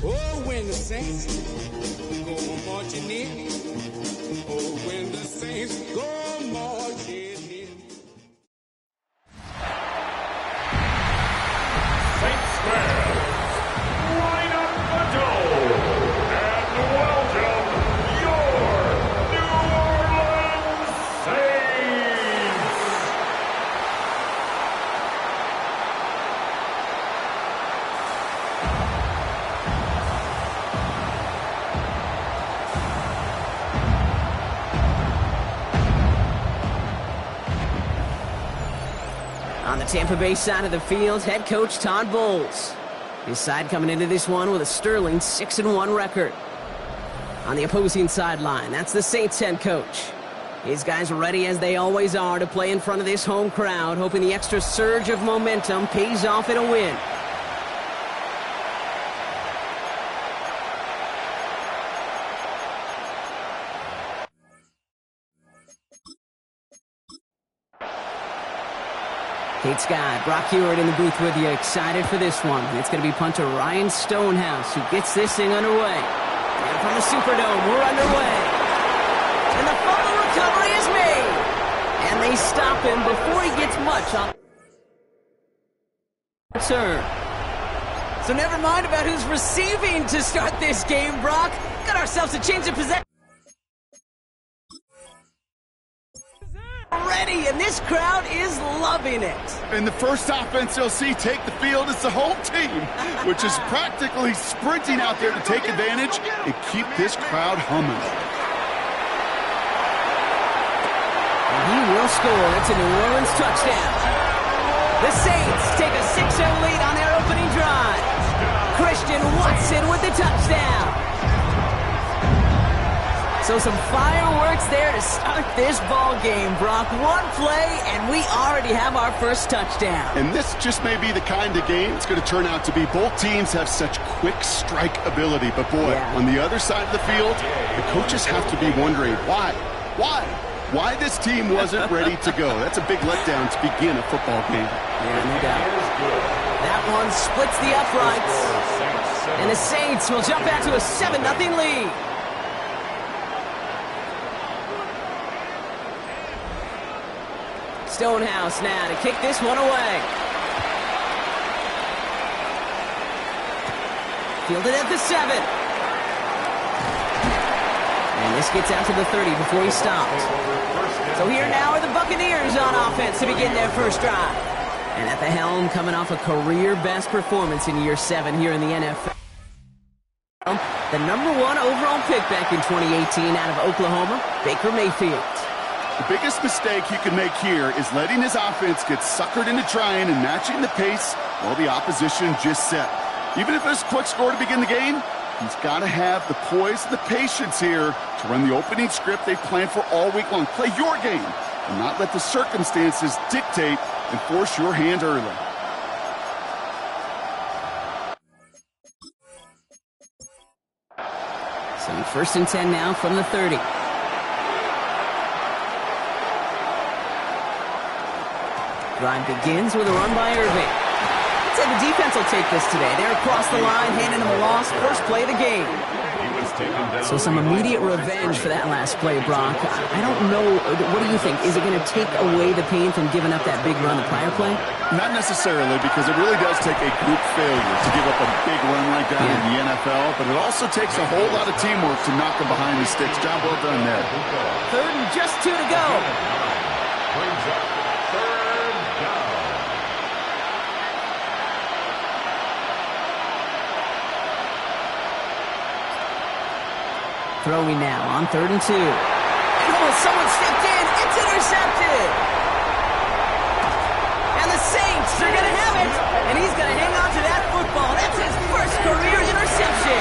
Oh, when the saints go marching in. Oh, when the saints go marching in. Saints fans, line up the dome and welcome your New Orleans Saints. On the Tampa Bay side of the field, head coach Todd Bowles. His side coming into this one with a sterling 6-1 record. On the opposing sideline, that's the Saints head coach. His guys are ready as they always are to play in front of this home crowd, hoping the extra surge of momentum pays off in a win. Kate Scott, Brock Hewitt in the booth with you, excited for this one. It's going to be punter Ryan Stonehouse who gets this thing underway. And from the Superdome, we're underway. And the fumble recovery is made. And they stop him before he gets much on return. So never mind about who's receiving to start this game, Brock. Got ourselves a change of possession. Ready, and this crowd is loving it. And the first offense you'll see take the field is the home team, which is practically sprinting out there to take advantage and keep this crowd humming. And he will score. It's a New Orleans touchdown. The Saints take a 6-0 lead on their opening drive. Christian Watson with the touchdown. So some fireworks there to start this ball game, Brock. One play, and we already have our first touchdown. And this just may be the kind of game it's going to turn out to be. Both teams have such quick strike ability. But, boy, on the other side of the field, the coaches have to be wondering, why? Why this team wasn't ready to go? That's a big letdown to begin a football game. Yeah, no doubt. That one splits the uprights. And the Saints will jump out to a 7-0 lead. Stonehouse now to kick this one away. Fielded at the 7. And this gets out to the 30 before he stopped. So here now are the Buccaneers on offense to begin their first drive. And at the helm, coming off a career-best performance in Year 7 here in the NFL. The #1 overall pick back in 2018 out of Oklahoma, Baker Mayfield. The biggest mistake he could make here is letting his offense get suckered into trying and matching the pace while the opposition just set. Even if it's a quick score to begin the game, he's got to have the poise and the patience here to run the opening script they've planned for all week long. Play your game and not let the circumstances dictate and force your hand early. So First and 10 now from the 30. Drive begins with a run by Irving. I'd say the defense will take this today. They're across the line, handing him a loss. First play of the game. So some immediate revenge for that last play, Brock. I don't know. What do you think? Is it going to take away the pain from giving up that big run the prior play? Not necessarily, because it really does take a group failure to give up a big run like that in the NFL, but it also takes a whole lot of teamwork to knock them behind the sticks. Job well done there. Third and just 2 to go. Brings up third down. Throwing now on 3rd and 2. And someone stepped in. It's intercepted. And the Saints are going to have it. And he's going to hang on to that football. That's his first career interception.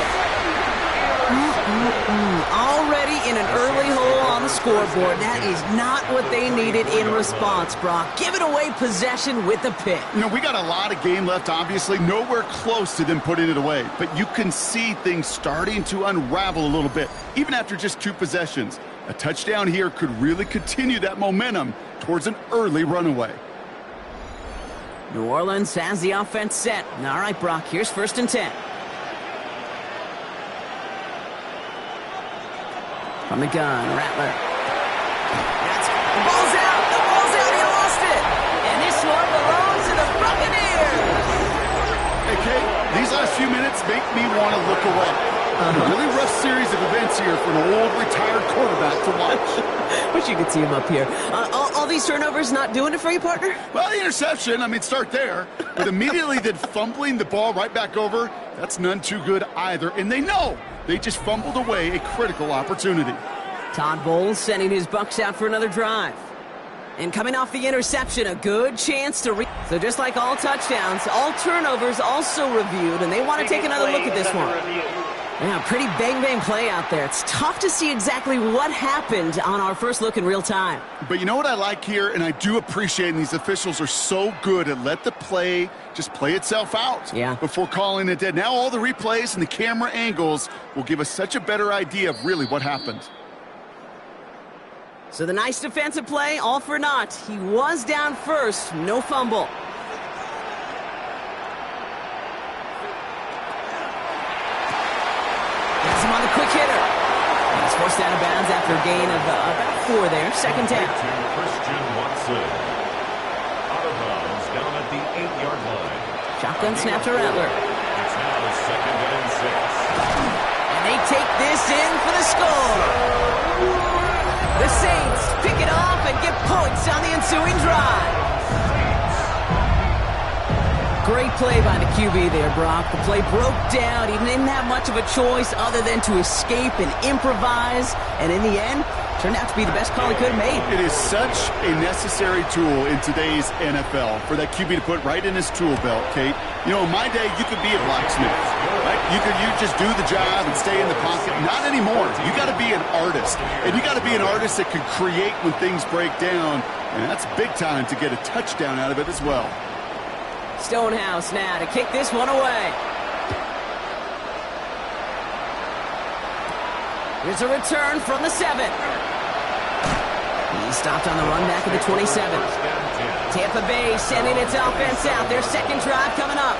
Already in an early hole on the scoreboard. That is not what they needed in response, Brock. Giving away possession with the pick. You know, we got a lot of game left, obviously. Nowhere close to them putting it away. But you can see things starting to unravel a little bit, even after just 2 possessions. A touchdown here could really continue that momentum towards an early runaway. New Orleans has the offense set. All right, Brock, here's 1st and 10. From the gun, Rattler. The ball's out. The ball's out. He lost it. And this one belongs to the Buccaneers. Hey, Kate, these last few minutes make me want to look away. A really rough series of events here for an old retired quarterback to watch. Wish you could see him up here. All these turnovers not doing it for you, partner? Well, the interception, I mean, start there. But immediately then fumbling the ball right back over, that's none too good either. And they know they just fumbled away a critical opportunity. Todd Bowles sending his Bucs out for another drive. And coming off the interception, a good chance to So just like all touchdowns, all turnovers also reviewed, and they want to take another look at this one. Yeah, pretty bang-bang play out there. It's tough to see exactly what happened on our first look in real time. But you know what I like here, and I do appreciate, and these officials are so good at let the play just play itself out before calling it dead. Now all the replays and the camera angles will give us such a better idea of really what happened. So the nice defensive play, all for naught. He was down first, no fumble. Him on the quick hitter. He's forced out of bounds after a gain of about 4 there. 2nd down. Christian Watson. Out of bounds down at the 8-yard line. Shotgun snap to Rattler. It's now 2nd and 6. And they take this in for the score. The Saints pick it off and get points on the ensuing drive. Great play by the QB there, Brock. The play broke down. He didn't have much of a choice other than to escape and improvise. And in the end, turned out to be the best call he could have made. It is such a necessary tool in today's NFL for that QB to put right in his tool belt, Kate. You know, in my day, you could be a blacksmith, right? You just do the job and stay in the pocket. Not anymore. You got to be an artist. And you got to be an artist that can create when things break down. And that's big time to get a touchdown out of it as well. Stonehouse now to kick this one away. Here's a return from the 7. He stopped on the run back at the 27. Tampa Bay sending its offense out. Their second drive coming up.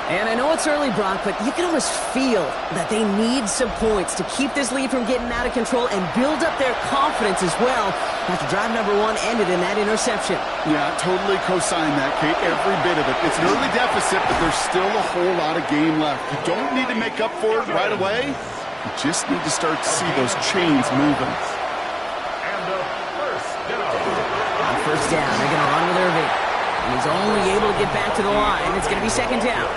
And I know it's early, Brock, but you can almost feel that they need some points to keep this lead from getting out of control and build up their confidence as well after drive number 1 ended in that interception. Yeah, totally co-sign that, Kate, every bit of it. It's an early deficit, but there's still a whole lot of game left. You don't need to make up for it right away. You just need to start to see those chains moving. And a first down. On first down, they're going to run with Irving. And he's only able to get back to the line. It's going to be 2nd down.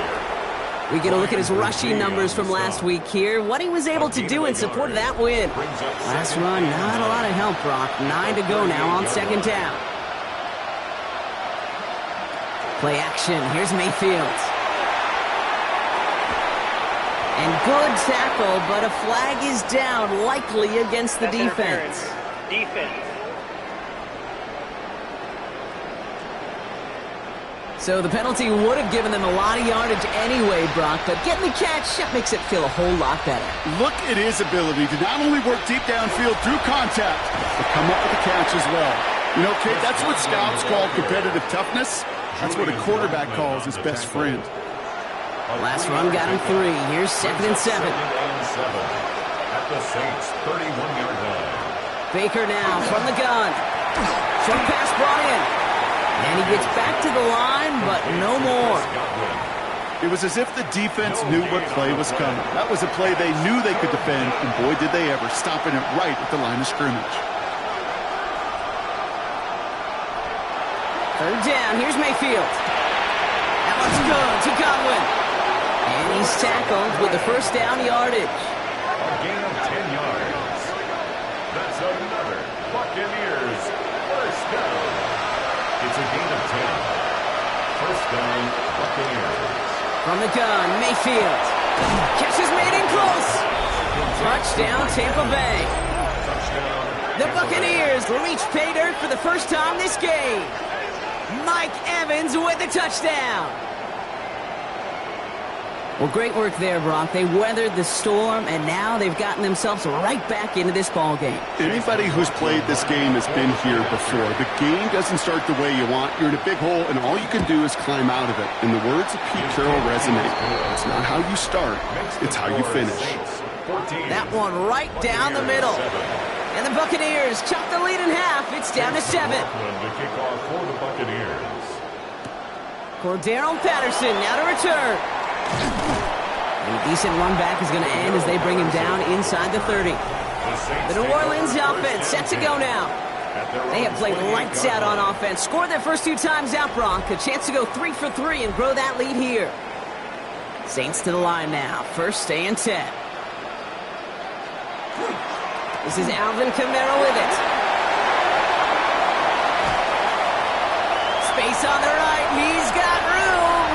We get a look at his rushing numbers from last week here. What he was able to do in support of that win. Last run, not a lot of help, Brock. 9 to go now on 2nd down. Play action. Here's Mayfield. And good tackle, but a flag is down, likely against the defense. So the penalty would have given them a lot of yardage anyway, Brock, but getting the catch, that makes it feel a whole lot better. Look at his ability to not only work deep downfield through contact, but come up with the catch as well. You know, Kate, that's what scouts call competitive toughness. That's what a quarterback calls his best friend. Last run got him 3. Here's 2nd and 7. At the Saints' 31-yard line. Baker now from the gun. Short pass brought in. And he gets back to the line, but no more. It was as if the defense knew what play was coming. That was a play they knew they could defend, and boy, did they ever, stopping it right at the line of scrimmage. 3rd down, here's Mayfield. That one's good to Godwin. And he's tackled with the first down yardage. A gain of 10 yards. That's another Buccaneers first down. It's a gain of 10. First down, Buccaneers. From the gun, Mayfield. Catch is made in close. Touchdown, Tampa Bay. Touchdown. The Buccaneers reach pay dirt for the first time this game. Mike Evans with the touchdown. Well, great work there, Brock. They weathered the storm, and now they've gotten themselves right back into this ball game. Anybody who's played this game has been here before. The game doesn't start the way you want. You're in a big hole, and all you can do is climb out of it. And the words of Pete Carroll resonate. It's not how you start, it's how you finish. That one right down the middle. And the Buccaneers chop the lead in half. It's down to 7. The kickoff for the Buccaneers. Cordero Patterson now to return. And a decent run back is going to end as they bring him down inside the 30. The New Orleans offense set to go now. They have played lights out on offense. Scored their first 2 times out, Brock. A chance to go 3 for 3 and grow that lead here. Saints to the line now. 1st and 10. This is Alvin Kamara with it. Space on the right. He's got room.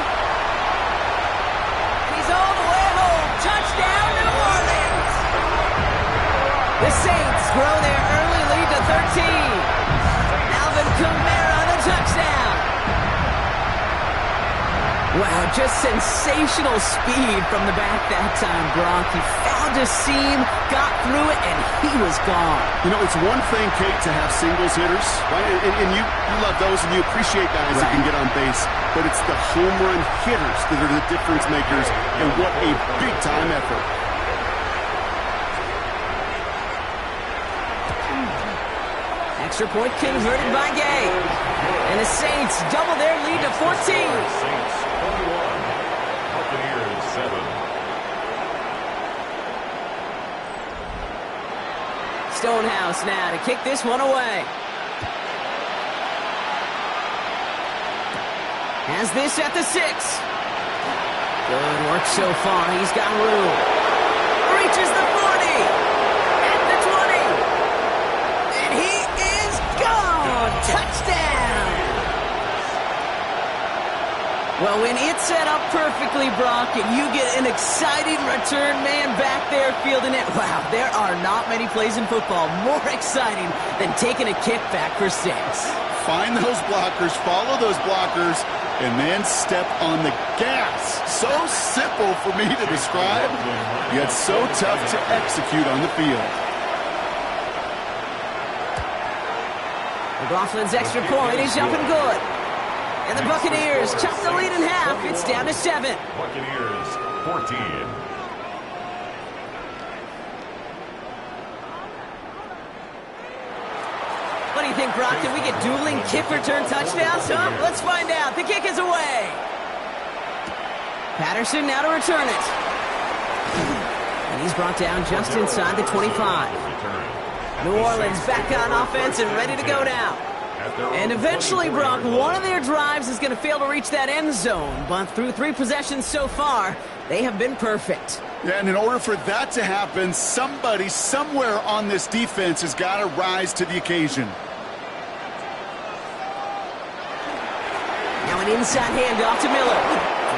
And he's all the way home. Touchdown, New Orleans. The Saints grow their early lead to 13. Alvin Kamara, the touchdown. Wow, just sensational speed from the back that time, Brock. He found a seam, got through it, and he was gone. You know, it's one thing, Kate, to have singles hitters, right? And you love those, and you appreciate guys that can get on base. But it's the home run hitters that are the difference makers, and what a big-time effort. Extra point converted by Gay. And the Saints double their lead to 14. Saints 21, Buccaneers 7. Stonehouse now to kick this one away. Has this at the 6. Good work so far. He's got room. Reaches the 40. At the 20. And he is gone. Touchdown. Well, when it's set up perfectly, Brock, and you get an exciting return man back there fielding it, wow, there are not many plays in football more exciting than taking a kick back for 6. Find those blockers, follow those blockers, and then step on the gas. So simple for me to describe, yet so tough to execute on the field. McLaughlin's extra point is up and good. And the Buccaneers chop the lead in half. It's down to 7. Buccaneers 14. What do you think, Brock? Can we get dueling kick return touchdowns, huh? Let's find out. The kick is away. Patterson now to return it. And he's brought down just inside the 25. New Orleans back on offense and ready to go now. And eventually, Brock, one of their drives is going to fail to reach that end zone. But through 3 possessions so far, they have been perfect. Yeah, and in order for that to happen, somebody somewhere on this defense has got to rise to the occasion. Now an inside handoff to Miller.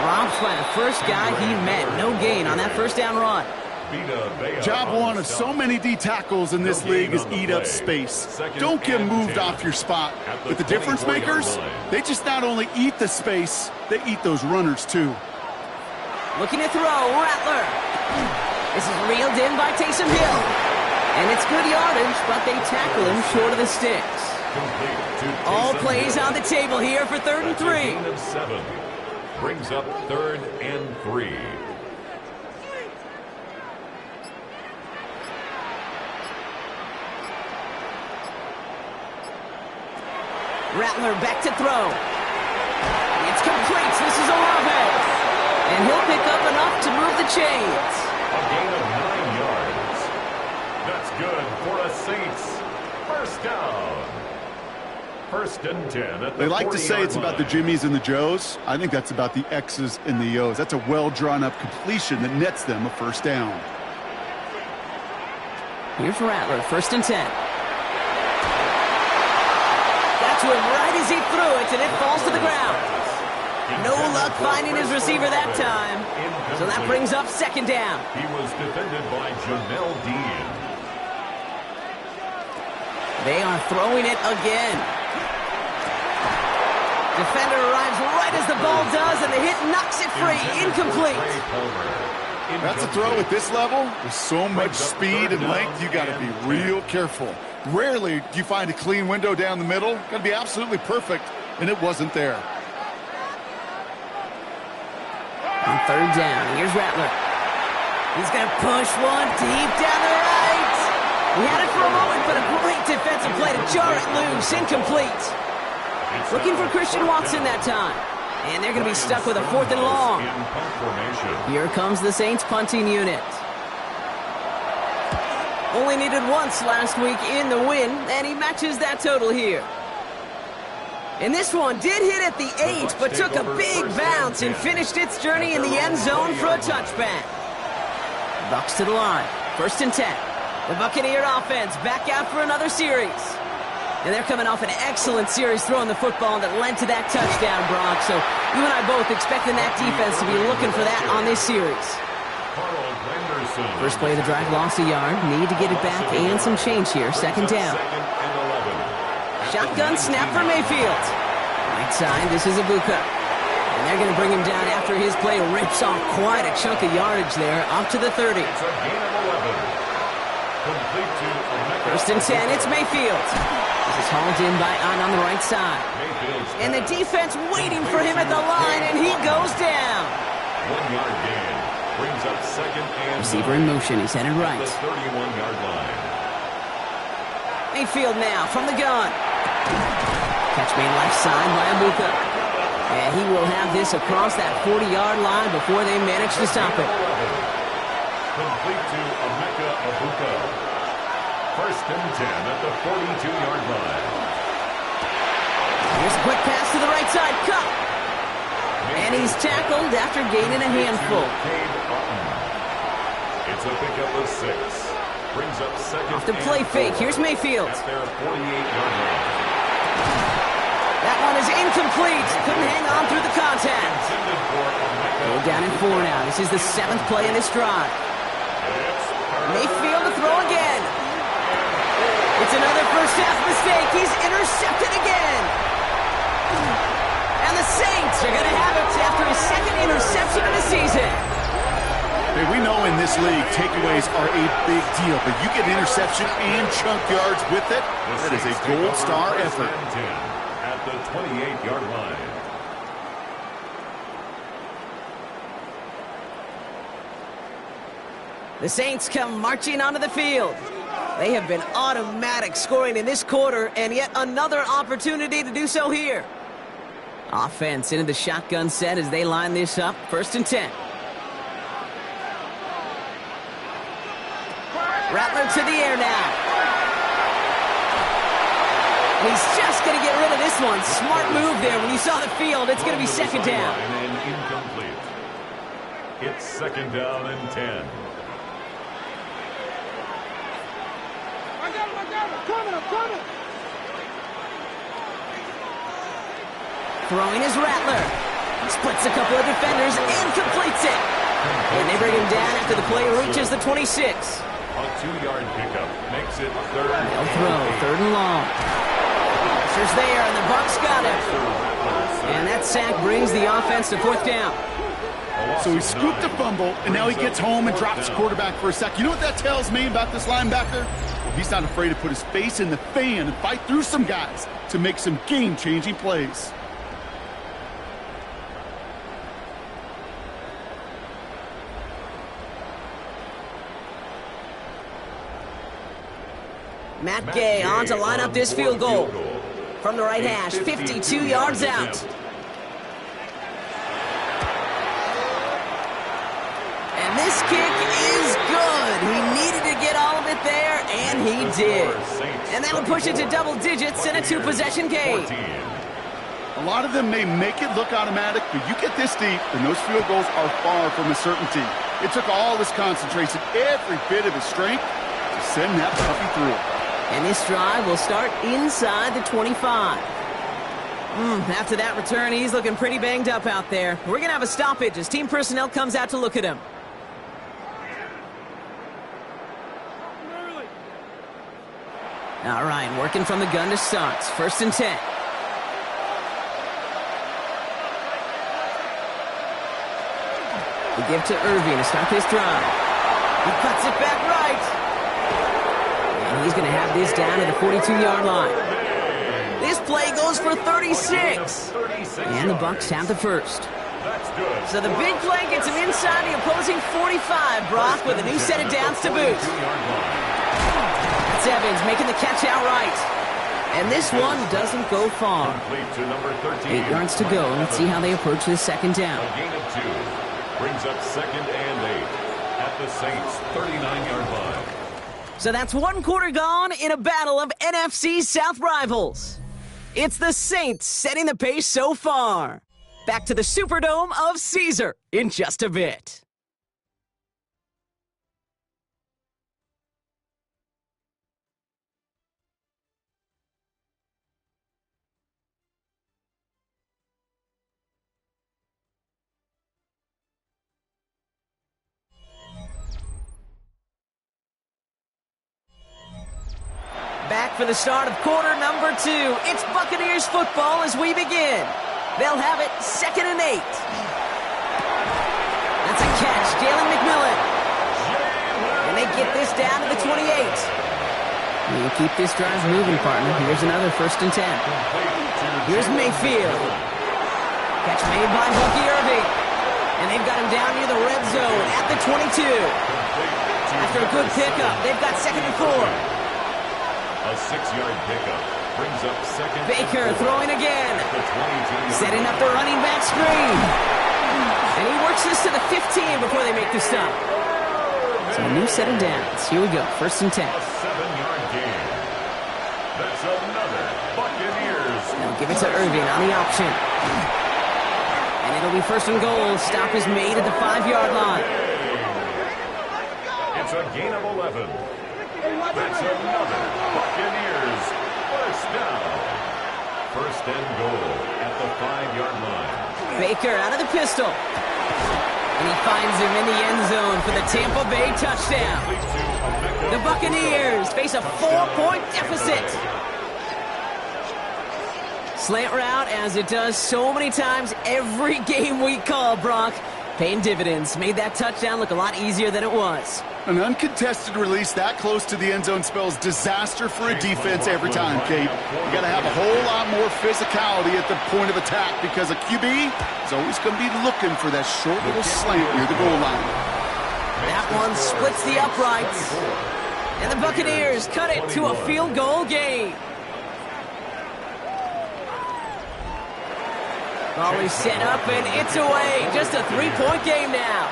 Drops by the first guy he met. No gain on that first down run. Job one of so many D tackles in this league is eat up space. Don't get moved off your spot. But the difference makers, they just not only eat the space, they eat those runners too. Looking to throw, Rattler. This is reeled in by Taysom Hill. And it's good yardage, but they tackle him short of the sticks. All plays on the table here for 3rd and 3. Of 7. Brings up 3rd and 3. Rattler back to throw. It's complete. This is Olave. And he'll pick up enough to move the chains. A gain of 9 yards. That's good for a Saints. First down. 1st and 10 at the They like to say it's about the Jimmies and the Joes. I think that's about the X's and the O's. That's a well-drawn-up completion that nets them a 1st down. Here's Rattler, 1st and 10. Got to him right as he threw it, and it falls to the ground. No luck finding his receiver that time. So that brings up 2nd down. He was defended by Jamel Dean. They are throwing it again. Defender arrives right as the ball does, and the hit knocks it free. Incomplete. That's a throw at this level. With so much speed and length, you got to be real careful. Rarely do you find a clean window down the middle. Got to be absolutely perfect, and it wasn't there. On 3rd down, here's Rattler. He's going to push one deep down the right. He had it for a moment, but a great defensive play to jar it loose. Incomplete. Looking for Christian Watson that time. And they're going to be stuck with a 4th and long. Here comes the Saints punting unit. Only needed once last week in the win, and he matches that total here. And this one did hit at the 8, but took a big bounce and finished its journey in the end zone for a touchback. Bucs to the line. 1st and 10. The Buccaneer offense back out for another series. And they're coming off an excellent series throwing the football that led to that touchdown, Brock. So you and I both expecting that defense to be looking for that on this series. First play of the drive lost a yard. Need to get it back and some change here. 2nd down. Shotgun snap for Mayfield. Right side, this is Ibuka. And they're going to bring him down after his play rips off quite a chunk of yardage there, up to the 30. It's a gain of 11. Complete to 1st and 10, it's Mayfield. This is hauled in by on the right side. And the defense waiting for him at the line, and he goes down. 1 yard gain. Brings up 2nd and Receiver in motion, he's headed right. The 31-yard line. Mayfield now from the gun. Catch made left side by Ibuka. And he will have this across that 40-yard line before they manage to stop it. Complete to Emeka Ibuka. 1st and 10 at the 42-yard line. Here's a quick pass to the right side. Cup. And he's tackled after gaining a handful. It's a pickup of 6. Brings up 2nd. Off the play fake. Here's Mayfield. At their 48-yard line. That one is incomplete. Couldn't hang on through the contact. Go down in 4 now. This is the 7th play in this drive. Mayfield to throw again. It's another first half mistake. He's intercepted again. And the Saints are going to have it after his 2nd interception of the season. Hey, we know in this league, takeaways are a big deal, but you get interception and chunk yards with it, that is a gold star effort. At the 28-yard line. The Saints come marching onto the field. They have been automatic scoring in this quarter, and yet another opportunity to do so here. Offense into the shotgun set as they line this up. 1st and 10. Rattler to the air now. He's just going to get rid of this one. Smart move there when you saw the field. It's going to be 2nd down. And incomplete. It's 2nd down and 10. I'm coming. Throwing is Rattler. Splits a couple of defenders and completes it. And they bring him down after the play reaches the 26. A 2-yard pickup makes it third. They'll throw, third and long. Pressure's there, and the Bucs got him. And that sack brings the offense to fourth down. So he scooped a fumble, and now he gets home and drops the quarterback for a sack. You know what that tells me about this linebacker? Well, he's not afraid to put his face in the fan and fight through some guys to make some game-changing plays. Matt Gay on to line up this field goal. From the right hash, 52 yards out. And this kick is good. He needed to get all of it there, and he did. And that'll push it to double digits in a two-possession game. A lot of them may make it look automatic, but you get this deep, and those field goals are far from a certainty. It took all his concentration, every bit of his strength, to send that puppy through. And this drive will start inside the 25. After that return, he's looking pretty banged up out there. We're going to have a stoppage as team personnel comes out to look at him. All right, working from the gun to start. First and 10. The give to Irving to start this drive. He cuts it back right. And he's going to have this down at the 42-yard line. This play goes for 36. And the Bucs have the first. So the big play gets him inside the opposing 45, Brock, with a new set of downs to boot. That's Evans making the catch outright. And this one doesn't go far. 8 yards to go. Let's see how they approach this second down. A gain of 2 brings up second and 8 at the Saints' 39-yard line. So that's one quarter gone in a battle of NFC South rivals. It's the Saints setting the pace so far. Back to the Superdome of Caesar in just a bit. Back for the start of quarter number 2. It's Buccaneers football as we begin. They'll have it second and 8. That's a catch, Jalen McMillan. And they get this down to the 28. You keep this drive moving, partner. Here's another first and 10. Here's Mayfield. Catch made by Bucky Irving. And they've got him down near the red zone at the 22. After a good pickup, they've got second and 4. A 6-yard pickup brings up second. Baker throwing again. Setting up the running back screen. And he works this to the 15 before they make the stop. So a new set of downs. Here we go. First and 10. A 7-yard gain. That's another Buccaneers. Now give it to Irving on the option. And it'll be first and goal. Stop is made at the 5-yard line. It's a gain of 11. That's another Buccaneers first down. First and goal at the 5-yard line. Baker out of the pistol. And he finds him in the end zone for the Tampa Bay touchdown. The Buccaneers face a 4-point deficit. Slant route, as it does so many times every game we call, Brock. Paying dividends. Made that touchdown look a lot easier than it was. An uncontested release that close to the end zone spells disaster for a defense every time, Kate. You got to have a whole lot more physicality at the point of attack because a QB is always going to be looking for that short little slant near the goal line. That one splits the uprights. And the Buccaneers cut it to a field goal game. Always set up, and it's away. Just a 3-point game now.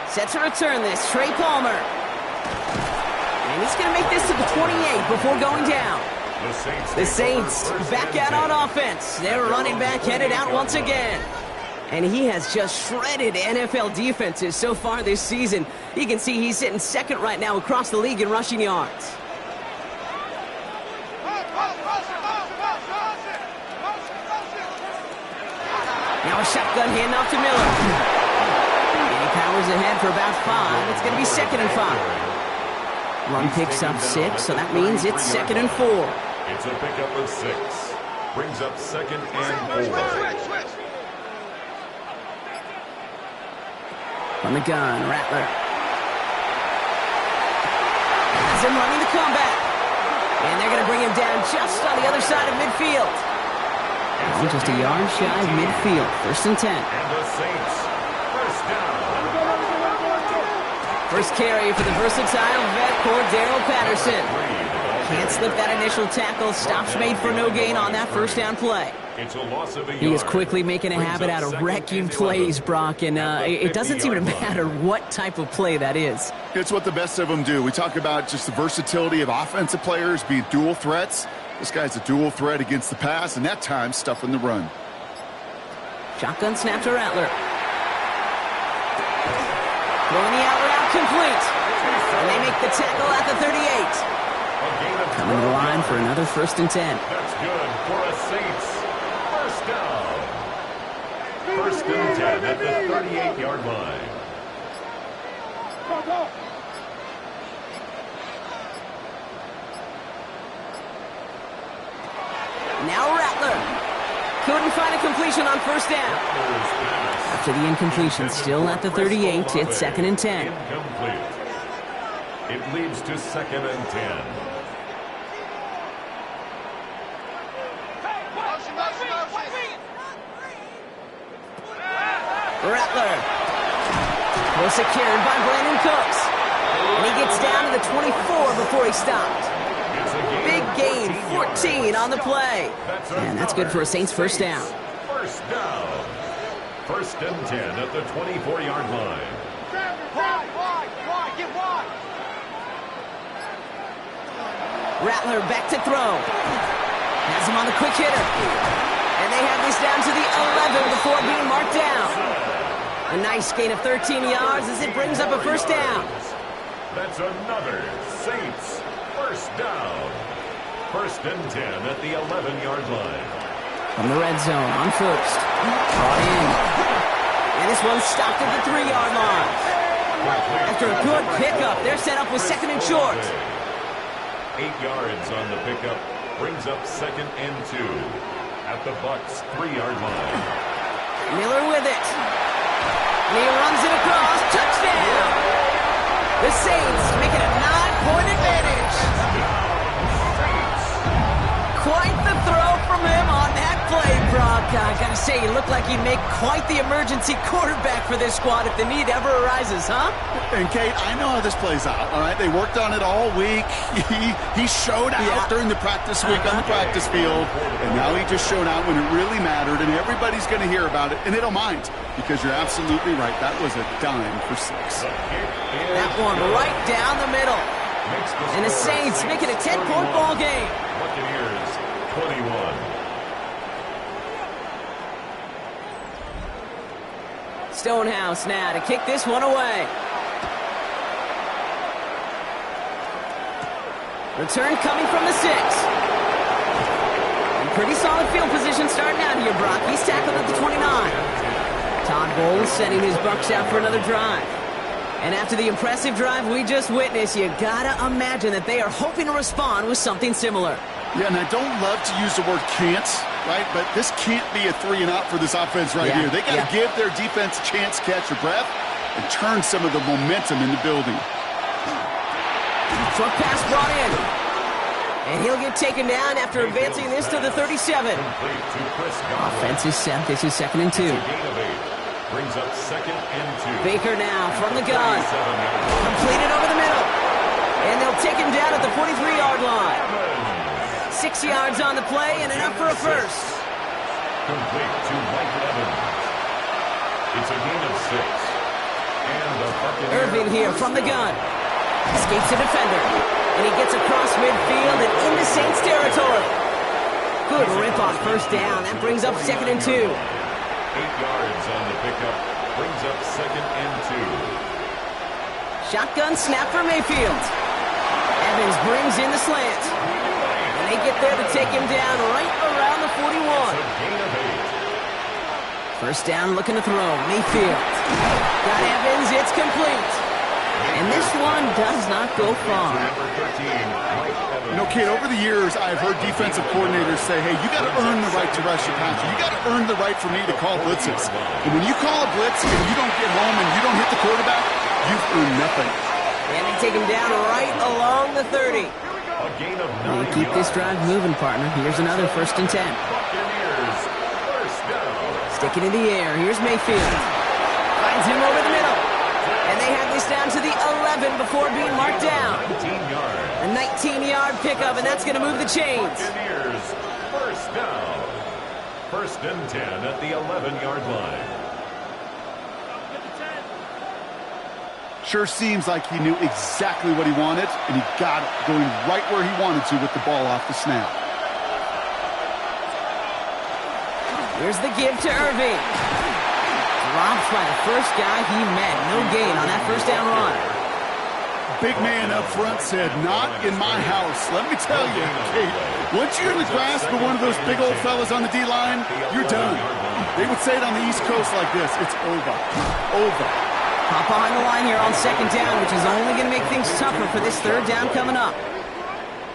Set to return this, Trey Palmer. And he's going to make this to the 28 before going down. The Saints back out on offense. Their running back headed out once again. And he has just shredded NFL defenses so far this season. You can see he's sitting second right now across the league in rushing yards. Now Now a shotgun handoff to Miller. And he powers ahead for about 5. It's going to be 2nd and 5. Run picks up 6, so that means it's 2nd and 4. It's a pickup of 6. Brings up 2nd and 4. On the gun, Rattler. Has him running the comeback. And they're going to bring him down just on the other side of midfield. Now just a yard shy of midfield. 1st and 10. And the Saints, first down. First carry for the versatile vet, Cordero Patterson. Can't slip that initial tackle. Stops made for no gain on that first down play. It's a loss of a yard. He is quickly making a habit out of wrecking plays, Brock, and it doesn't seem to matter what type of play that is. It's what the best of them do. We talk about just the versatility of offensive players being dual threats. This guy's a dual threat against the pass, and that time stuffing the run. Shotgun snap to Rattler. Throwing the out route complete. And they make the tackle at the 38. Coming to the line for another 1st and 10. That's good for a Saints. First down. 1st and 10 at the 38-yard line. Now Rattler. Couldn't find a completion on 1st down. After the incompletion, still at the 38, it's 2nd and 10. Incomplete. It leads to 2nd and 10. Rattler. Well secured by Brandon Cooks. And he gets down to the 24 before he stopped. Big gain, 14 on the play. And that's good for a Saints 1st down. First down. 1st and 10 at the 24-yard line. Rattler back to throw. Has him on the quick hitter. And they have this down to the 11 before being marked down. A nice gain of 13 yards as it brings up a 1st down. That's another Saints 1st down. 1st and 10 at the 11-yard line. From the red zone on 1st. Brought in. And this one's stopped at the 3-yard line. After a good pickup, they're set up with 2nd and short. 8 yards on the pickup. Brings up 2nd and 2 at the Bucs 3-yard line. Miller with it. And he runs it across. Touchdown! The Saints make it a 9-point advantage. Quite the throw from him on that play, Brock. I gotta say, he looked like he'd make quite the emergency quarterback for this squad if the need ever arises, huh? And Kate, I know how this plays out, all right? They worked on it all week. He showed out during the practice week on the practice field, and now he just showed out when it really mattered, and everybody's going to hear about it, and they don't mind, because you're absolutely right. That was a dime for 6. That one right down the middle. And the Saints make it a 10-point ball game. Buccaneers 21. Stonehouse now to kick this one away. Return coming from the 6. And pretty solid field position starting out here, Brock. He's tackled at the 29. Todd Bowles sending his Bucs out for another drive. And after the impressive drive we just witnessed, you gotta imagine that they are hoping to respond with something similar. Yeah, and I don't love to use the word can't, right? But this can't be a 3-and-out for this offense right here. They got to give their defense a chance to catch their breath and turn some of the momentum in the building. Short pass brought in. And he'll get taken down after advancing this to the 37. Offense is set. This is 2nd and 2. Brings up 2nd and 2. Baker now from the gun. Completed over the middle. And they'll take him down at the 43-yard line. 6 yards on the play and enough for a first. Complete to Mike Evans. It's a gain of 6. And the Buccaneers. Irving here from the gun. Escapes the defender. And he gets across midfield and into Saints territory. Good rip on 1st down. That brings up 2nd and 2. 8 yards on the pickup. Brings up 2nd and 2. Shotgun snap for Mayfield. Evans brings in the slant. And they get there to take him down right around the 41. It's a gain of First down, looking to throw. Mayfield. Got Evans. It's complete. And this one does not go far. You know, Kate, over the years, I've heard defensive coordinators say, hey, you got to earn the right to rush your passer. You got to earn the right for me to call blitzes. And when you call a blitz and you don't get home and you don't hit the quarterback, you've earned nothing. And they take him down right along the 30. They keep this drive moving, partner. Here's another 1st and 10. Stick it in the air. Here's Mayfield. Finds him over the middle. And they have this down to the 11 before being marked down. A 19-yard pickup, and that's going to move the chains. First down. 1st and 10 at the 11-yard line. Sure seems like he knew exactly what he wanted, and he got it, going right where he wanted to with the ball off the snap. Here's the give to Irving. Dropped by the first guy he met. No gain on that 1st down run. Big man up front said, not in my house. Let me tell you, Kate, once you're in the grasp of one of those big old fellas on the D-line, you're done. They would say it on the East Coast like this, it's over. Over. Hop behind the line here on 2nd down, which is only going to make things tougher for this 3rd down coming up.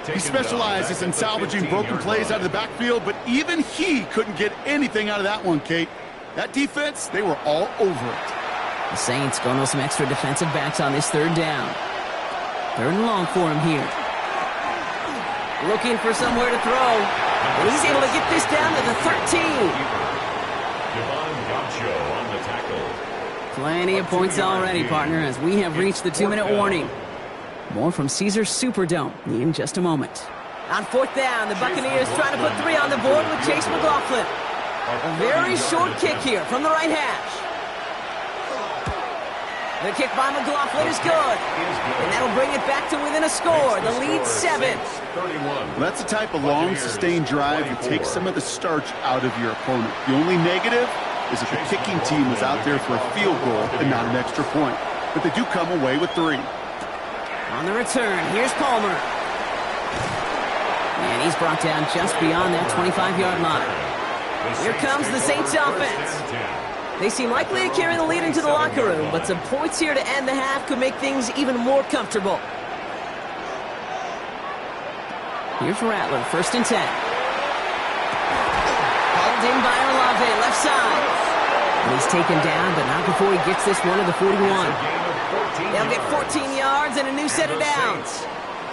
He specializes in salvaging broken plays out of the backfield, but even he couldn't get anything out of that one, Kate. That defense, they were all over it. The Saints going with some extra defensive backs on this 3rd down. 3rd and long for him here. Looking for somewhere to throw. And he's able to get this down to the 13. On the tackle. Plenty of points already, partner, as we have reached the 2-minute warning. More from Caesars Superdome in just a moment. On 4th down, the Buccaneers trying to put 3 on the board with Chase McLaughlin. A very short kick here from the right hash. The kick by McLaughlin is good. And that'll bring it back to within a score. The lead 7. Well, that's the type of long, sustained drive that takes some of the starch out of your opponent. The only negative is that the kicking team was out there for a field goal and not an extra point. But they do come away with 3. On the return, here's Palmer. And he's brought down just beyond that 25-yard line. Here comes the Saints offense. They seem likely to carry the lead into the locker room, but some points here to end the half could make things even more comfortable. Here's Rattler, 1st and 10. Hauled in by Olave, left side. And he's taken down, but not before he gets this one to the 41. They'll get 14 yards and a new set of downs.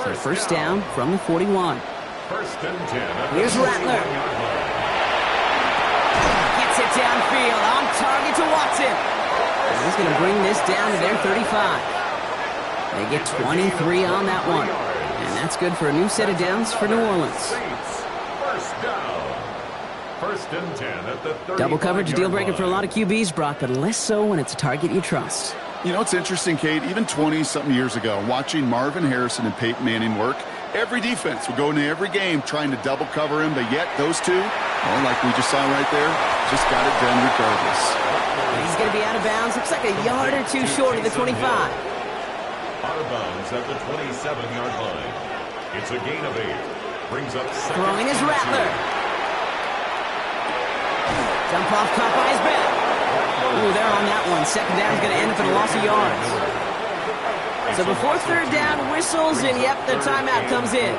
So 1st down from the 41. 1st and 10. Here's Rattler. Gets it downfield, on target to Watson. And he's going to bring this down to their 35. They get 23 on that one. And that's good for a new set of downs for New Orleans. 1st down. 1st and 10 at the 35. Double coverage, deal breaker for a lot of QBs, Brock, but less so when it's a target you trust. You know, it's interesting, Kate, even 20-something years ago, watching Marvin Harrison and Peyton Manning work, every defense would go into every game trying to double cover him, but yet those two, well, like we just saw right there, just got it done regardless. He's going to be out of bounds. Looks like a yard or two short of the 25. Out of bounds at the 27-yard line. It's a gain of 8. Brings up throwing is Rattler. Jump off, caught by his back. Ooh, they're on that one. 2nd down is going to end up in a loss of yards. So before 3rd down whistles, and yep, the timeout comes in.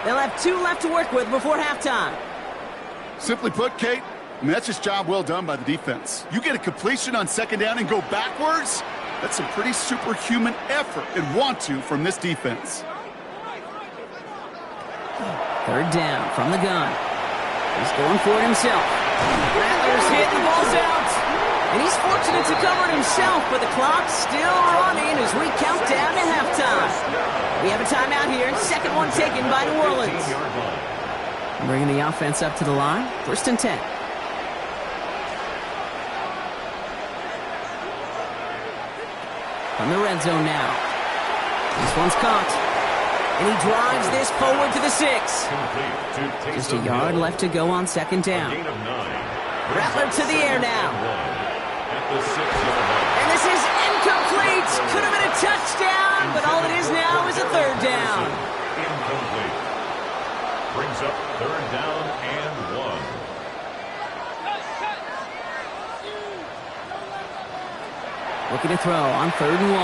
They'll have 2 left to work with before halftime. Simply put, Kate, I mean, that's just job well done by the defense. You get a completion on 2nd down and go backwards? That's some pretty superhuman effort and want to from this defense. 3rd down from the gun. He's going for it himself. Rattler's hit, the ball's out. And he's fortunate to cover it himself, but the clock's still running as we count down to halftime. We have a timeout here, 2nd one taken by New Orleans. Bringing the offense up to the line, 1st and 10. From the red zone now. This one's caught. And he drives this forward to the 6. Just a yard left to go on 2nd down. Rattler to the air now. And this is incomplete. Could have been a touchdown, but all it is now is a 3rd down. Incomplete. Brings up 3rd down and 1. Looking to throw on 3rd and 1.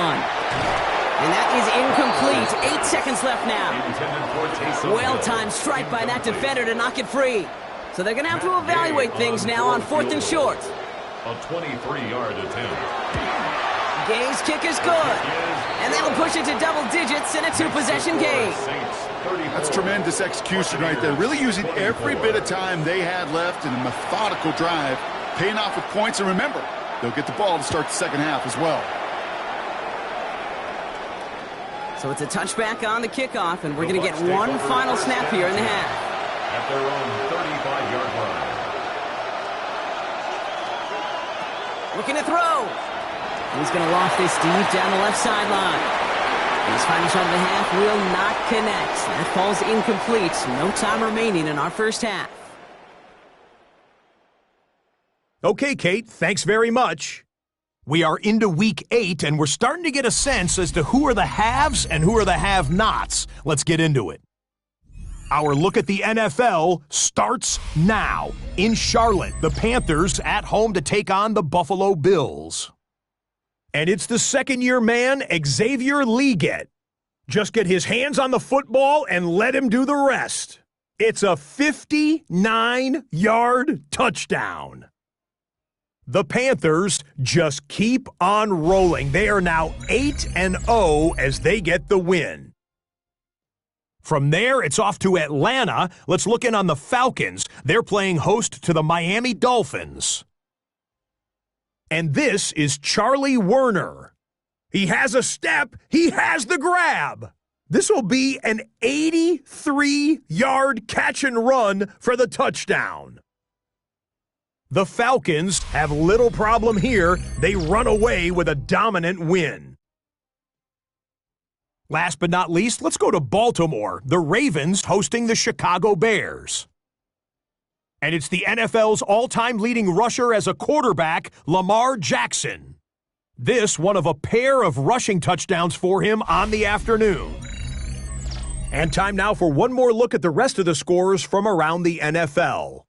And that is incomplete. 8 seconds left now. Well-timed strike by that defender to knock it free. So they're going to have to evaluate things now on 4th and short. A 23-yard attempt. Gay's kick is good. And that'll push it to double digits in a 2-possession game. That's tremendous execution right there. Really using every bit of time they had left in a methodical drive, paying off with points. And remember, they'll get the ball to start the second half as well. So it's a touchback on the kickoff, and we're going to get one final snap here in the half. At their own 35-yard line. Looking to throw. He's going to loft this deep down the left sideline. His final shot of the half will not connect. That falls incomplete. No time remaining in our first half. Okay, Kate, thanks very much. We are into week 8, and we're starting to get a sense as to who are the haves and who are the have-nots. Let's get into it. Our look at the NFL starts now. In Charlotte, the Panthers at home to take on the Buffalo Bills. And it's the second-year man, Xavier Leggett. Just get his hands on the football and let him do the rest. It's a 59-yard touchdown. The Panthers just keep on rolling. They are now 8-0 as they get the win. From there, it's off to Atlanta. Let's look in on the Falcons. They're playing host to the Miami Dolphins. And this is Charlie Werner. He has a step. He has the grab. This will be an 83-yard catch and run for the touchdown. The Falcons have little problem here. They run away with a dominant win. Last but not least, let's go to Baltimore. The Ravens hosting the Chicago Bears. And it's the NFL's all-time leading rusher as a quarterback, Lamar Jackson. This one of a pair of rushing touchdowns for him on the afternoon. And time now for one more look at the rest of the scores from around the NFL.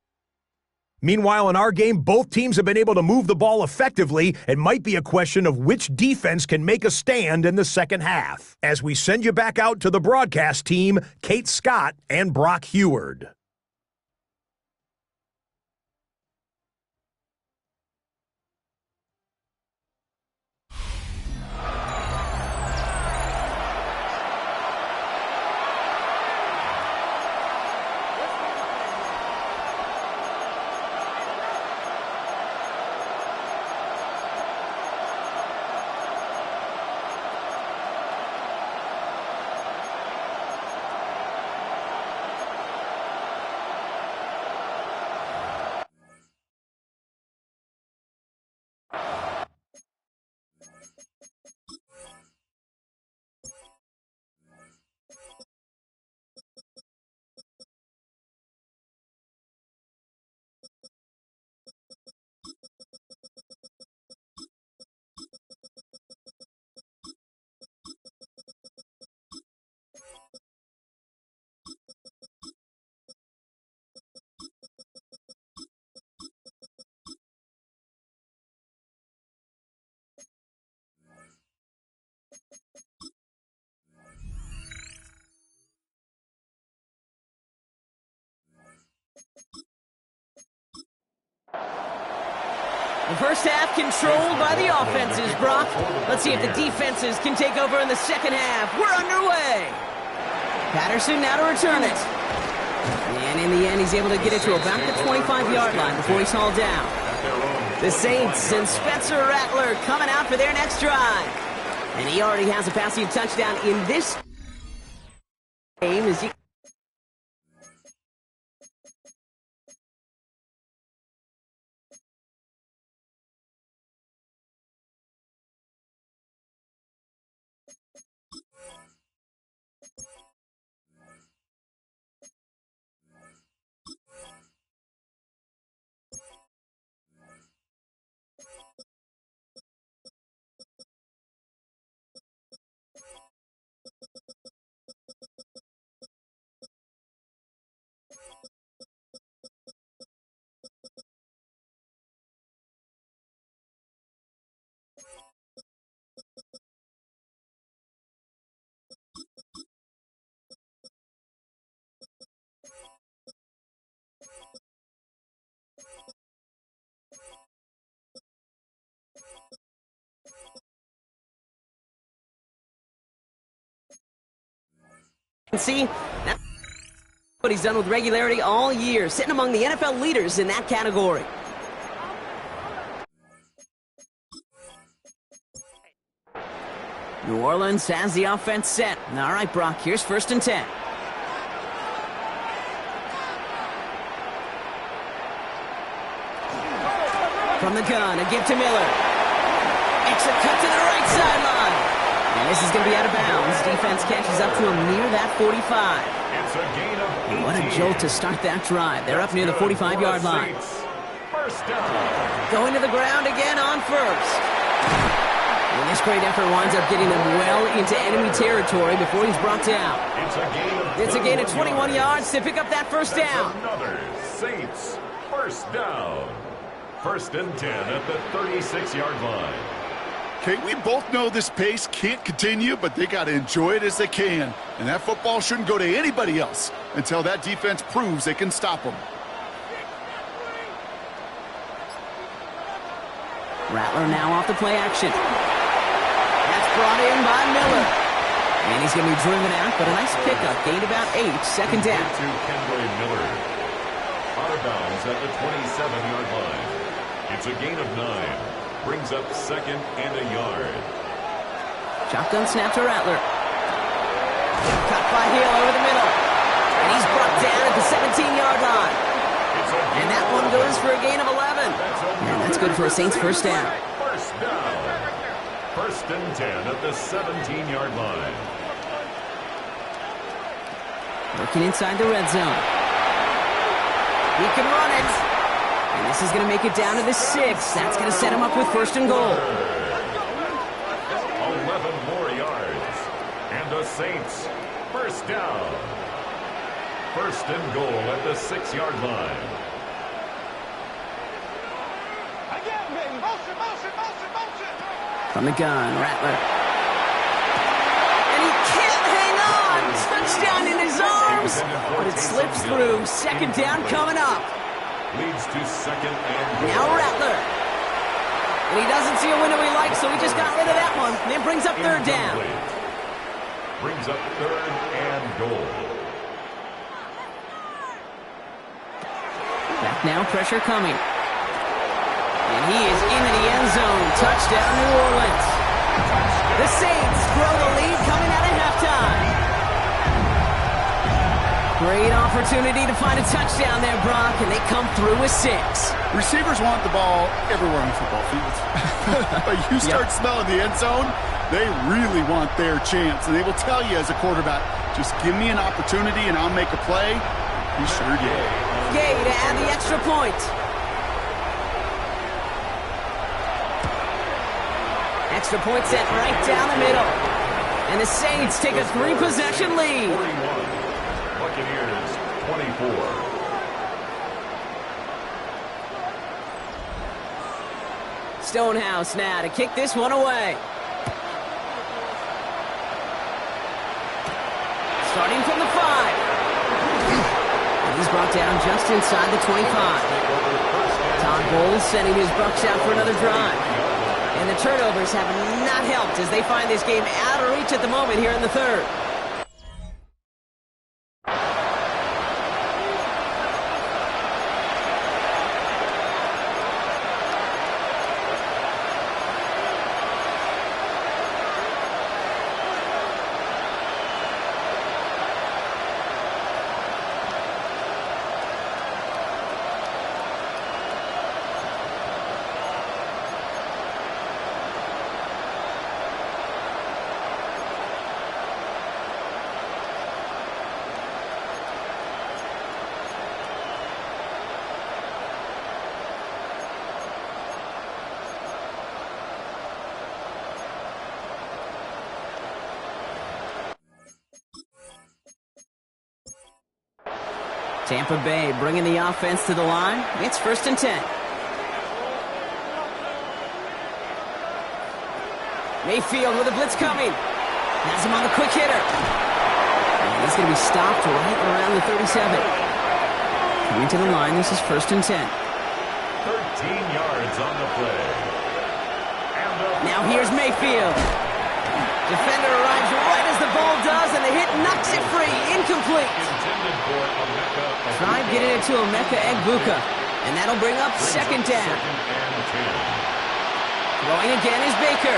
Meanwhile, in our game, both teams have been able to move the ball effectively. It might be a question of which defense can make a stand in the second half. As we send you back out to the broadcast team, Kate Scott and Brock Heward. The first half controlled by the offenses, Brock. Let's see if the defenses can take over in the second half. We're underway. Patterson now to return it. And in the end, he's able to get it to about the 25-yard line before he's hauled down. The Saints and Spencer Rattler coming out for their next drive. And he already has a passing touchdown in this game as he... See, that's what he's done with regularity all year, sitting among the NFL leaders in that category. New Orleans has the offense set. All right, Brock, here's 1st and 10. From the gun, a give to Miller. Extra cut to the right sideline. And this is going to be out of bounds. Defense catches up to him near that 45. It's a gain of 18. What a jolt to start that drive. They're up near the 45-yard line. First down. Going to the ground again on 1st. And this great effort winds up getting them well into enemy territory before he's brought down. It's a gain of 21 yards to pick up that 1st down. Another Saints first down. 1st and 10 at the 36-yard line. Okay, we both know this pace can't continue, but they got to enjoy it as they can. And that football shouldn't go to anybody else until that defense proves they can stop them. Rattler now off the play action. That's brought in by Miller. And he's going to be driven out, but a nice pickup. Gained about 8, 2nd down. To Kenway Miller. Out of bounds at the 27-yard line. It's a gain of 9. Brings up 2nd and a yard. Shotgun snap to Rattler. Cut by Hill over the middle. And he's brought down at the 17-yard line. And that one goes for a gain of 11. And that's good for a Saints 1st down. First down. 1st and 10 at the 17-yard line. Working inside the red zone. He can run it. And this is going to make it down to the 6. That's going to set him up with 1st and goal. 11 more yards. And the Saints first down. 1st and goal at the 6-yard line. From the gun, Rattler. And he can't hang on. Touchdown in his arms. But it slips through. 2nd down coming up. Leads to 2nd and goal. Now Rattler. And he doesn't see a window he likes, so he just got rid of that one. And it brings up 3rd down. Brings up 3rd and goal. Back now, pressure coming. And he is into the end zone. Touchdown, New Orleans. The Saints grow the lead coming out of halftime. Great opportunity to find a touchdown there, Brock, and they come through with 6. Receivers want the ball everywhere on the football field. But you start smelling the end zone, they really want their chance. And they will tell you as a quarterback, just give me an opportunity and I'll make a play. He sure did. Gay to add the extra point. Extra point set right down the middle. And the Saints take a 3-possession lead. 41. Buccaneers 24. Stonehouse now to kick this one away. Starting from the 5. And he's brought down just inside the 25. Todd Bowles sending his Bucs out for another drive. And the turnovers have not helped as they find this game out of reach at the moment here in the 3rd. Tampa Bay bringing the offense to the line. It's 1st and 10. Mayfield with a blitz coming. Has him on the quick hitter. And he's going to be stopped right around the 37. Coming to the line, this is 1st and 10. 13 yards on the play. Now here's Mayfield. Defender arrives right as the ball does, and the hit knocks it free. Incomplete. Try getting it to Emeka Egbuka, and that'll bring up second down. Throwing again is Baker.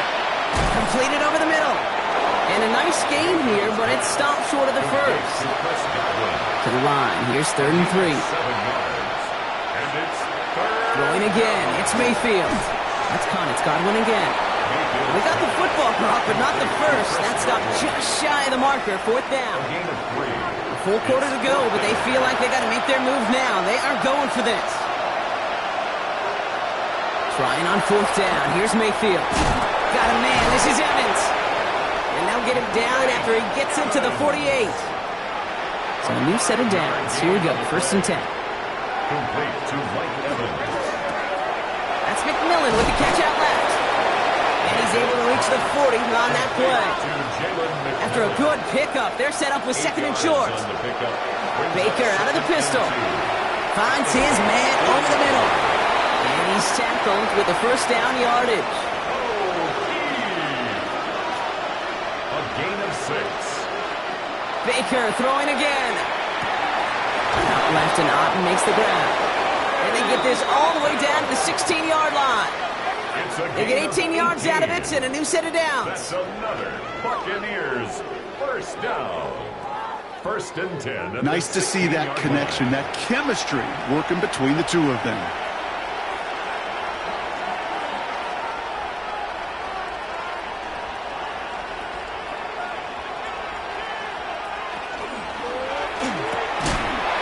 Completed over the middle. And a nice gain here, but it stopped short of the first. To the line. Here's 3rd and 3. Throwing again. It's Mayfield. That's caught. It's Godwin again. We got the football drop, but not the first. That stopped just shy of the marker. 4th down. A full quarter to go, but they feel like they got to make their move now. They are going for this. Trying on 4th down. Here's Mayfield. Got a man. This is Evans. And they'll get him down after he gets into the 48. So a new set of downs. Here we go. 1st and 10. Complete to Mike Evans. That's McMillan with the catch out left. And he's able to reach the 40 on that play. After a good pickup, they're set up with 2nd and short. Baker out of the pistol. Finds his man over the middle. And he's tackled with the 1st down yardage. A gain of 6. Baker throwing again. Out left, and Otten makes the grab. And they get this all the way down to the 16-yard line. They get 18 yards out of it and a new set of downs. That's another Buccaneers 1st down. 1st and 10. Nice to see that connection, that chemistry working between the two of them.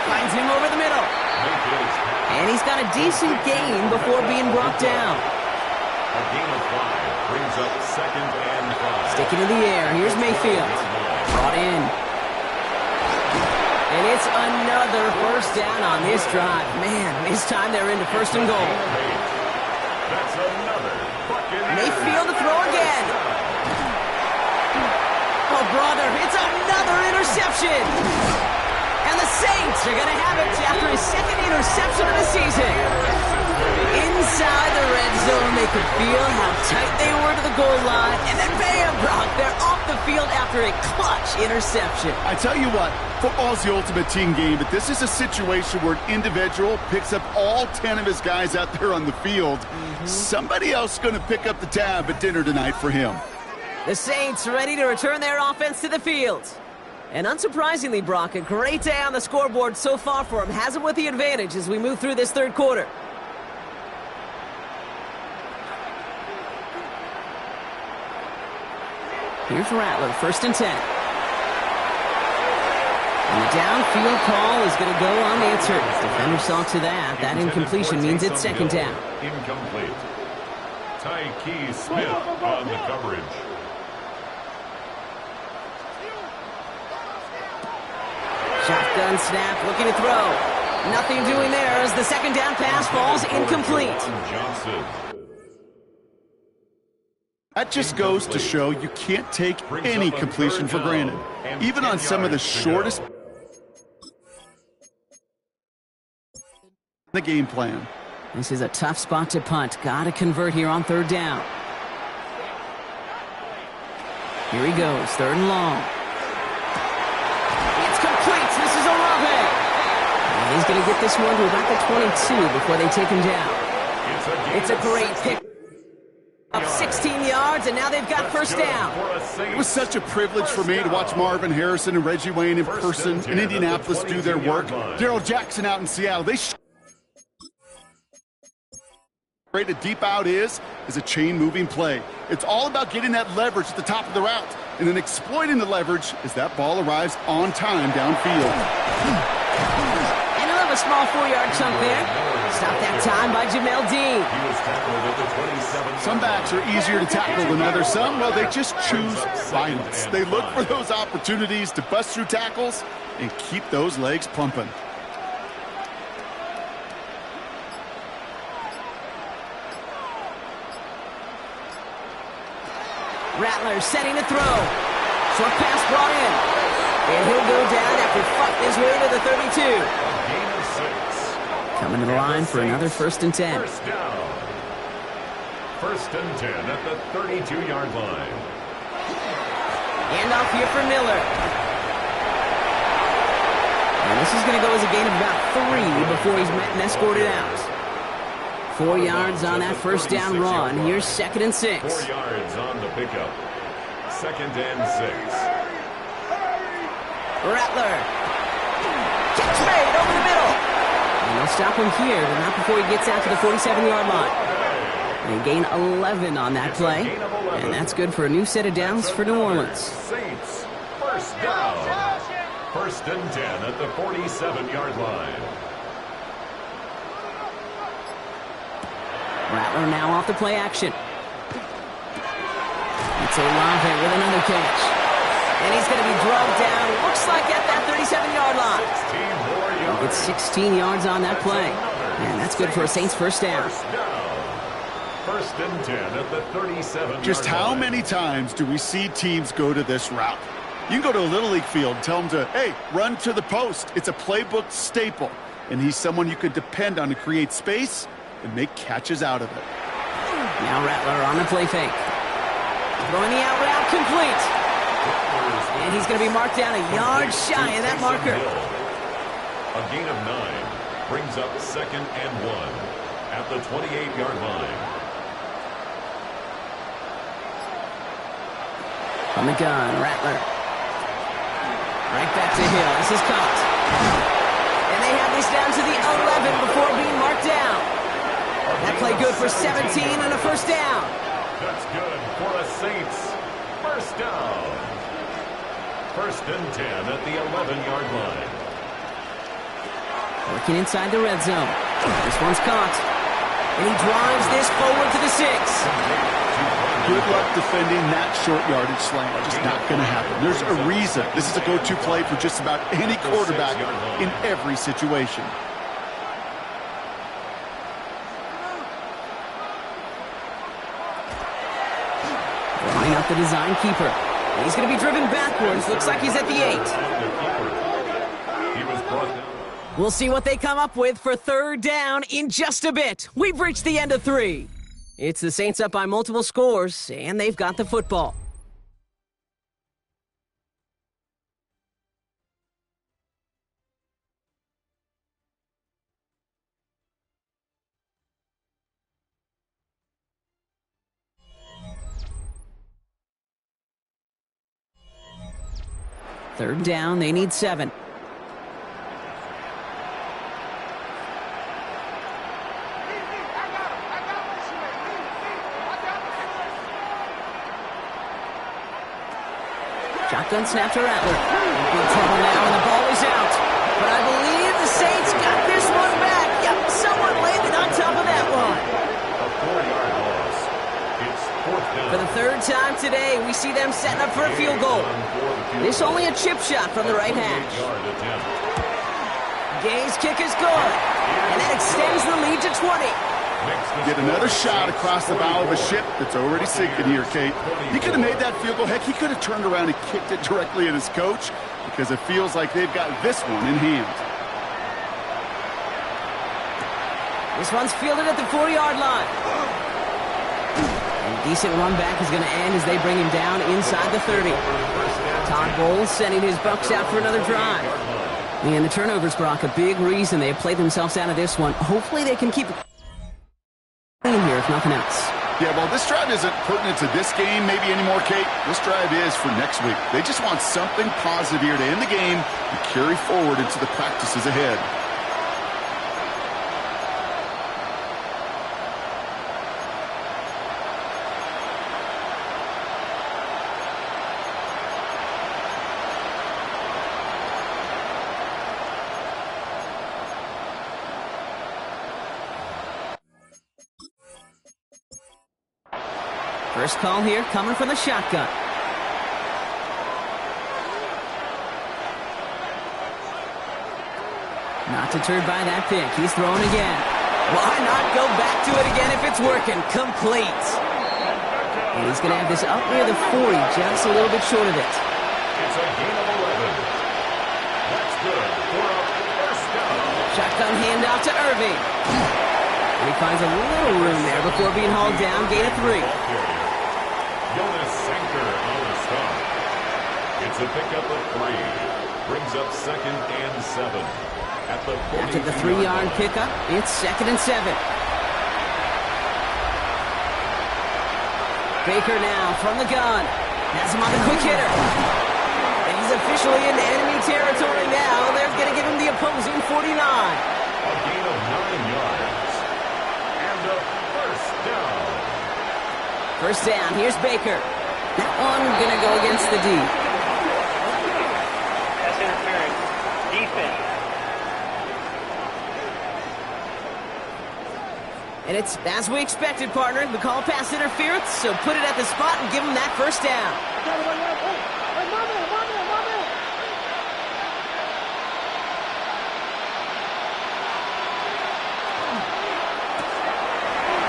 Finds him over the middle. And he's got a decent gain before being brought down. A gain of 5 brings up 2nd and 5. Sticking in the air. Here's Mayfield. Brought in. And it's another 1st down on this drive. Man, this time they're into 1st and goal. That's another Buccaneers. Mayfield to throw again. Oh, brother, it's another interception. And the Saints are going to have it after his 2nd interception of the season. Inside the red zone, they could feel how tight they were to the goal line. And then bam, Brock, they're off the field after a clutch interception. I tell you what, football's the ultimate team game, but this is a situation where an individual picks up all 10 of his guys out there on the field. Somebody else is going to pick up the tab at dinner tonight for him. The Saints ready to return their offense to the field. And unsurprisingly, Brock, a great day on the scoreboard so far for him. Has him with the advantage as we move through this 3rd quarter. Here's Rattler, 1st and 10. And the downfield call is going to go unanswered. Defender saw to that. That incompletion means it's 2nd down. Incomplete. Tyke Smith on the coverage. Shotgun snap, looking to throw. Nothing doing there as the 2nd down pass falls incomplete. Johnson. That just goes to show you can't take any completion for granted. Even on some of the shortest the game plan. This is a tough spot to punt. Got to convert here on 3rd down. Here he goes, 3rd and long. It's complete. This is Olave. And he's going to get this one to about the 22 before they take him down. It's a great pick. Up 16 yards, and now they've got 1st down. It was such a privilege for me to watch Marvin Harrison and Reggie Wayne in person in Indianapolis do their work. Darrell Jackson out in Seattle. Great a deep out is a chain-moving play. It's all about getting that leverage at the top of the route and then exploiting the leverage as that ball arrives on time downfield. And he'll have a small 4-yard chunk there. Stopped that time by Jamel Dean. He was tackled at the 27. Some backs are easier to tackle than others. Some, well, they just choose violence. They look for those opportunities to bust through tackles and keep those legs pumping. Rattler setting to throw. Short pass brought in. And he'll go down after fighting his way to the 32. Gain of 6. Coming to the line for another 1st and 10. 1st down. 1st and 10 at the 32-yard line. Hand off here for Miller. And this is going to go as a gain of about 3 before he's met and escorted out. 4 yards on that first down run. Here's 2nd and 6. 4 yards on the pickup. 2nd and 6. Rattler. Catch made over the middle. And they'll stop him here, but not before he gets out to the 47-yard line. They gain 11 on that play, and that's good for a new set of downs for New Orleans. Saints, first down. 1st and 10 at the 47-yard line. Rattler now off the play action. It's Olave with another catch. And he's going to be drugged down, looks like at that 37-yard line. He gets 16 yards on that play. And that's good for a Saints first down. 1st and 10 at the 37-yard line. Just how many times do we see teams go to this route? You can go to a Little League field and tell them to, hey, run to the post. It's a playbook staple. And he's someone you could depend on to create space and make catches out of it. Now Rattler on the play fake. Throwing the out route complete. And he's going to be marked down a yard shy of that marker. A gain of 9 brings up 2nd and 1 at the 28-yard line. On the gun, Rattler. Right back to Hill. This is caught. And they have this down to the 11 before being marked down. That play good for 17 and a first down. That's good for a Saints first down. 1st and 10 at the 11-yard line. Working inside the red zone. This one's caught. And he drives this forward to the 6. Good luck defending that short yardage slant. Just not going to happen. There's a reason. This is a go-to play for just about any quarterback in every situation. Line up the design keeper. He's going to be driven backwards. Looks like he's at the 8. He was brought down. We'll see what they come up with for 3rd down in just a bit. We've reached the end of 3. It's the Saints up by multiple scores, and they've got the football. Third down, they need 7. Shotgun snap to Rattler. In big trouble now, and the ball is out. But I believe the Saints got this one back. Yep, someone landed on top of that one. A 4-yard loss. It's 4th down. For the 3rd time today, we see them setting up for a field goal. This only a chip shot from the right hash. Gay's kick is good. And that extends the lead to 20. Get another shot across the bow of a ship that's already sinking here, Kate. He could have made that field goal. Heck, he could have turned around and kicked it directly at his coach because it feels like they've got this one in hand. This one's fielded at the 4-yard line. And a decent run back is going to end as they bring him down inside the 30. Todd Bowles sending his Bucs out for another drive. And the turnovers, Brock, a big reason they have played themselves out of this one. Hopefully they can keep it clean here, if nothing else. Yeah, well, this drive isn't pertinent to this game maybe anymore, Kate. This drive is for next week. They just want something positive here to end the game and carry forward into the practices ahead. First call here coming from the shotgun. Not deterred by that pick. He's throwing again. Why not go back to it again if it's working? Complete. And he's going to have this up near the 40, just a little bit short of it. It's a gain of 11. That's good for a first down. Shotgun handoff to Irving. And he finds a little room there before being hauled down. Gain of 3. Jonas Sanker on the a pickup of 3. Brings up 2nd and 7. At the After the 3-yard pickup, it's 2nd and 7. Baker now from the gun. Has him on the quick hitter. And he's officially in enemy territory now. They're going to give him the opposing 49. A gain of 9 yards. And a first down. First down, here's Baker. That one going to go against the D. That's interference. Defense. And it's as we expected, partner. The call pass interference, so put it at the spot and give him that first down.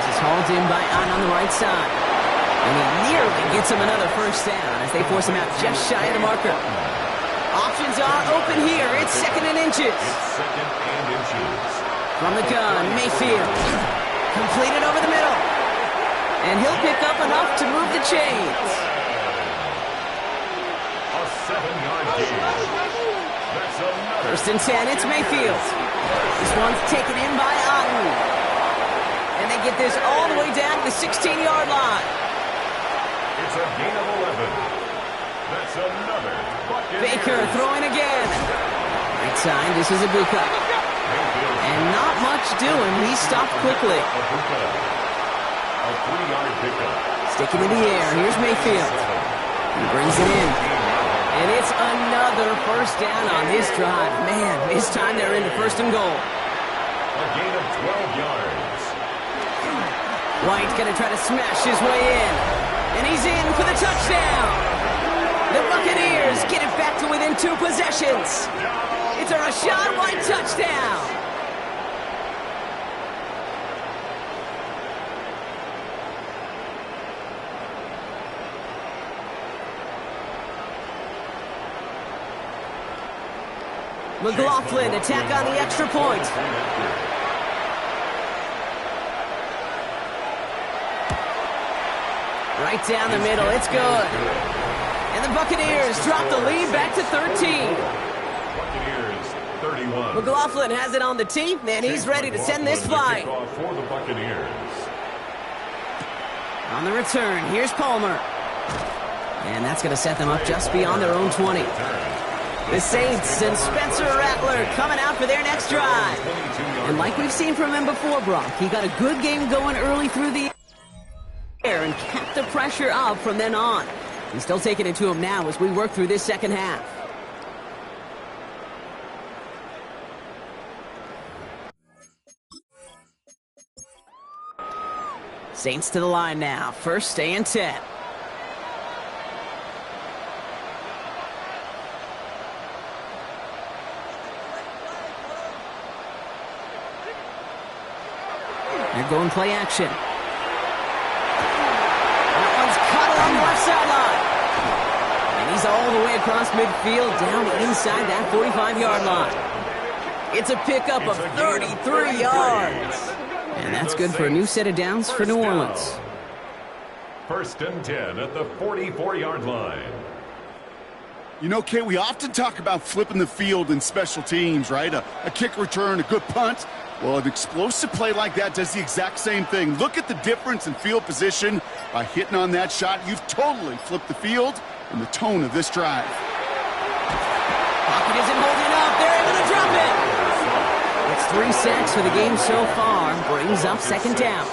This is hauled in by on the right side. And he nearly gets him another first down as they force him out just shy of the marker. Options are open here. It's 2nd and inches. It's 2nd and inches. From the gun, Mayfield. Completed over the middle. And he'll pick up enough to move the chains. A 7-yard gain. That's another. 1st and 10, it's Mayfield. This one's taken in by Otten. And they get this all the way down to the 16-yard line. It's a gain of 11. That's another. Buccaneers. Baker throwing again. Right side, this is Ibuka. And not much doing. He stopped quickly. A 3-yard pickup. Sticking in the air. Here's Mayfield. He brings it in. And it's another first down on this drive. Man, this time they're into 1st and goal. A gain of 12 yards. White's going to try to smash his way in. And he's in for the touchdown. The Buccaneers get it back to within 2 possessions. It's a Rachaad White touchdown. McLaughlin attack on the extra point. Right down the middle, it's good. And the Buccaneers drop the lead back to 13. Buccaneers 31. McLaughlin has it on the tee, and he's ready to send this flying. For the Buccaneers. On the return, here's Palmer. And that's going to set them up just beyond their own 20. The Saints and Spencer Rattler coming out for their next drive. And like we've seen from him before, Brock, he got a good game going early through the air and kept the pressure up from then on. He's still taking it to him now as we work through this second half. Saints to the line now. 1st and 10. They're going play action. That one's caught on the left sideline. And he's all the way across midfield down inside that 45-yard line. It's a pickup of 33 yards. And that's good for a new set of downs for New Orleans. 1st and 10 at the 44-yard line. You know, Kay, we often talk about flipping the field in special teams, right? A kick return, a good punt. Well, an explosive play like that does the exact same thing. Look at the difference in field position. By hitting on that shot, you've totally flipped the field and the tone of this drive. Pocket isn't holding up. They're able to drop it. It's 3 sacks for the game so far. Brings up 2nd down.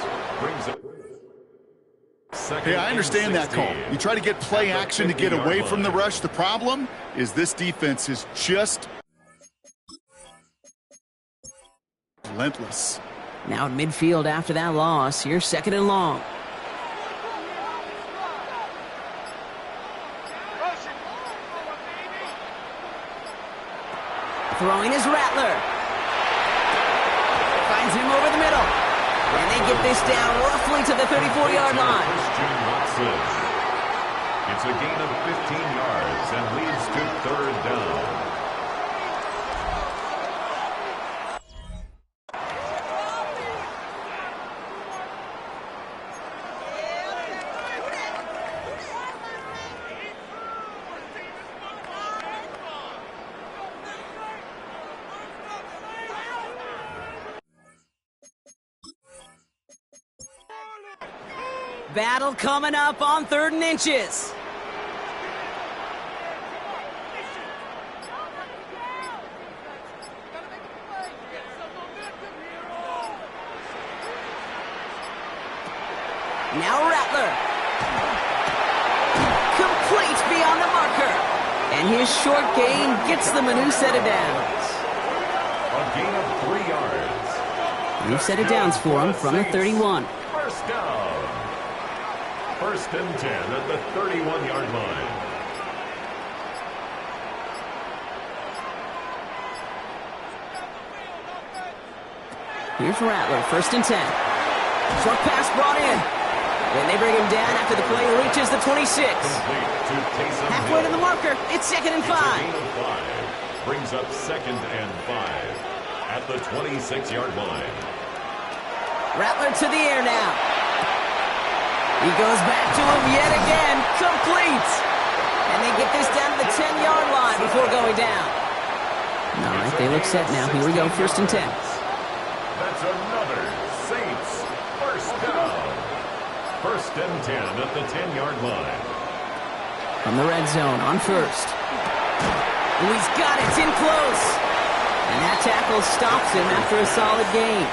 Hey, I understand that call. You try to get play action to get away from the rush. The problem is this defense is just relentless. Now at midfield after that loss. Here's 2nd and long. Throwing is Rattler. Finds him over the middle. And they get this down roughly to the 34-yard line. It's a gain of 15 yards and leads to 3rd down. battle coming up on 3rd and inches. Now Rattler. Complete beyond the marker. And his short gain gets them a new set of downs. A gain of 3 yards. New set of downs for him from the 31. First down. 1st and 10 at the 31-yard line. Here's Rattler, 1st and 10. Short pass brought in. Then they bring him down after the play reaches the 26. Halfway to the marker. It's 2nd and 5. Brings up 2nd and 5 at the 26-yard line. Rattler to the air now. He goes back to him yet again. Complete. And they get this down to the 10-yard line before going down. All right, they look set now. Here we go, 1st and 10. That's another Saints first down. 1st and 10 at the 10-yard line. From the red zone on 1st. Oh, he's got it. It's in close. And that tackle stops him after a solid gain.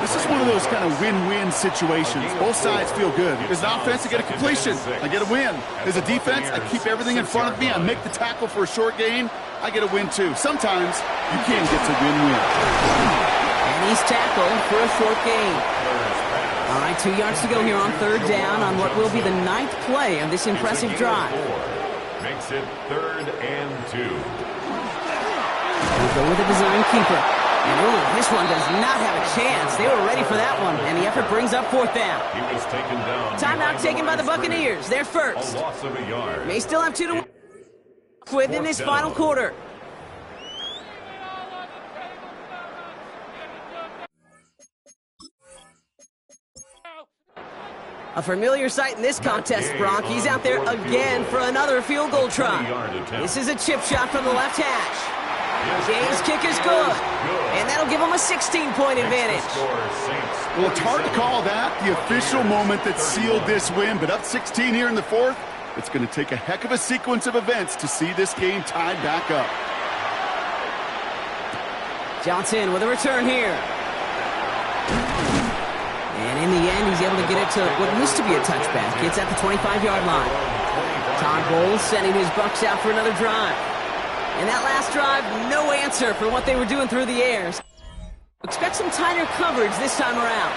This is one of those kind of win-win situations. Both sides feel good. As an offense, I get a completion. I get a win. As a defense, I keep everything in front of me. I make the tackle for a short gain. I get a win, too. Sometimes, you can get to win-win. And he's tackled for a short gain. All right, 2 yards to go here on 3rd down on what will be the 9th play of this impressive drive. Makes it 3rd and 2. We'll go with a design keeper. And ooh, this one does not have a chance. They were ready for that one, and the effort brings up 4th down. He was taken down. Timeout taken by the Buccaneers. They're first. A loss of a yard. May still have 2 to win in this final quarter. A familiar sight in this contest, Bronk. He's out there again for another field goal try. This is a chip shot from the left hash. James' kick is good, and that'll give him a 16-point advantage. Well, it's hard to call that the official moment that sealed this win, but up 16 here in the 4th, it's going to take a heck of a sequence of events to see this game tied back up. Johnson with a return here. And in the end, he's able to get it to what used to be a touchback. It's at the 25-yard line. Todd Bowles sending his Bucs out for another drive. And that last drive, no answer for what they were doing through the air. Expect some tighter coverage this time around.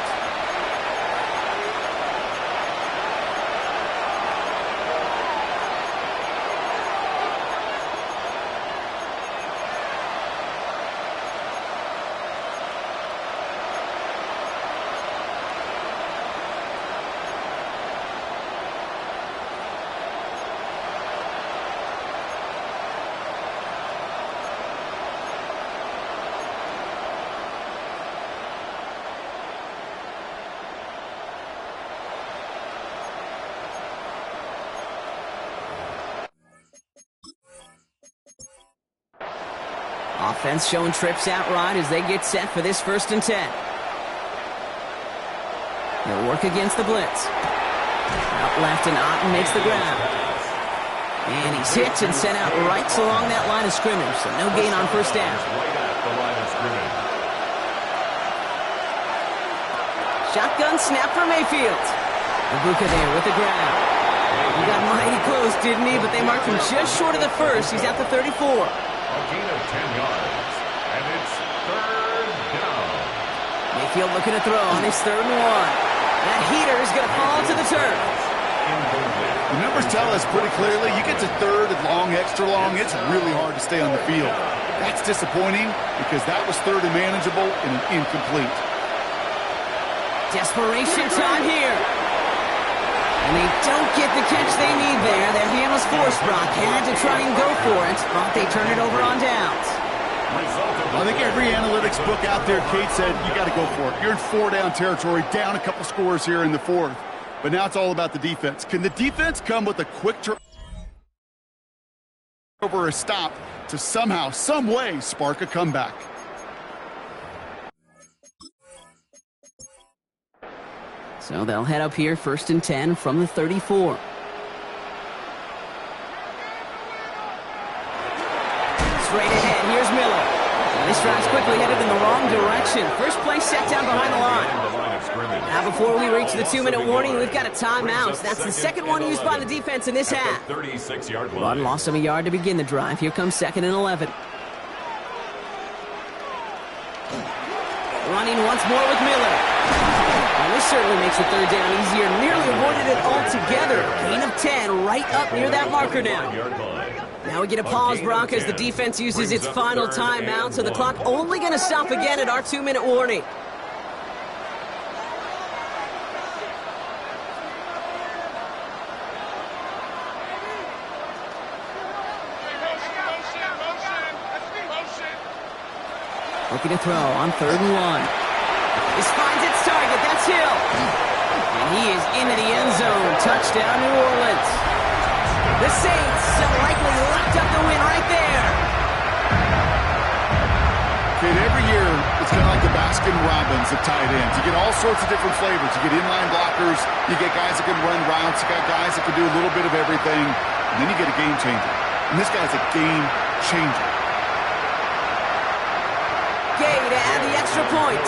Offense showing trips out right as they get set for this 1st and 10. They'll work against the blitz. Out left and Otten makes the ground. And he's hit and sent out right along that line of scrimmage, so no gain on 1st down. Shotgun snap for Mayfield. Ibuka there with the ground. He got mighty close, didn't he? But they marked him just short of the 1st. He's at the 34. A gain of 10 yards, and it's 3rd down. Mayfield looking to throw on his 3rd and 1. That heater is going to fall to the turf. The numbers tell us pretty clearly, you get to 3rd and long, extra long, it's really hard to stay on the field. That's disappointing because that was 3rd and manageable and an incomplete. Desperation time here. And they don't get the catch they need there. Their hand was forced, Brock. Had to try and go for it, but they turn it over on downs. I think every analytics book out there, Kate said, you got to go for it. You're in 4-down territory, down a couple scores here in the 4th. But now it's all about the defense. Can the defense come with a quick over a stop to somehow, some way, spark a comeback? So they'll head up here, 1st and 10 from the 34. Straight ahead, here's Miller. And this drive's quickly headed in the wrong direction. First play set down behind the line. Now before we reach the 2-minute warning, we've got a timeout. That's the second one used by the defense in this half. 36-yard line. Rod lost him a yard to begin the drive. Here comes 2nd and 11. Running once more with Miller. And this certainly makes the 3rd down easier. Nearly avoided it altogether. Gain of 10 right up near that marker now. Now we get a pause, Brock, as the defense uses its final timeout, so the clock only going to stop again at our 2-minute warning. Looking to throw on 3rd and 1. This finds its target. That's Hill. And he is into the end zone. Touchdown, New Orleans. The Saints likely locked up the win right there. Okay, every year, it's kind of like the Baskin-Robbins of tight ends. You get all sorts of different flavors. You get inline blockers. You get guys that can run routes. You got guys that can do a little bit of everything. And then you get a game changer. And this guy's a game changer. Gay to add the extra point.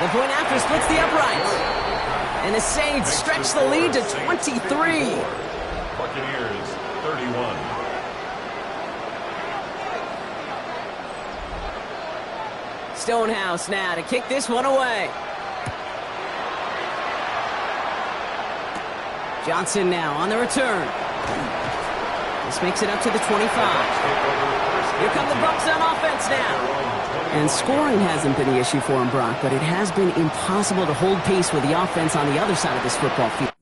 The point after splits the uprights. And the Saints stretch the lead to 23. Buccaneers, 31. Stonehouse now to kick this one away. Johnson now on the return. This makes it up to the 25. Here come the Bucs on offense now. And scoring hasn't been the issue for him, Brock, but it has been impossible to hold pace with the offense on the other side of this football field.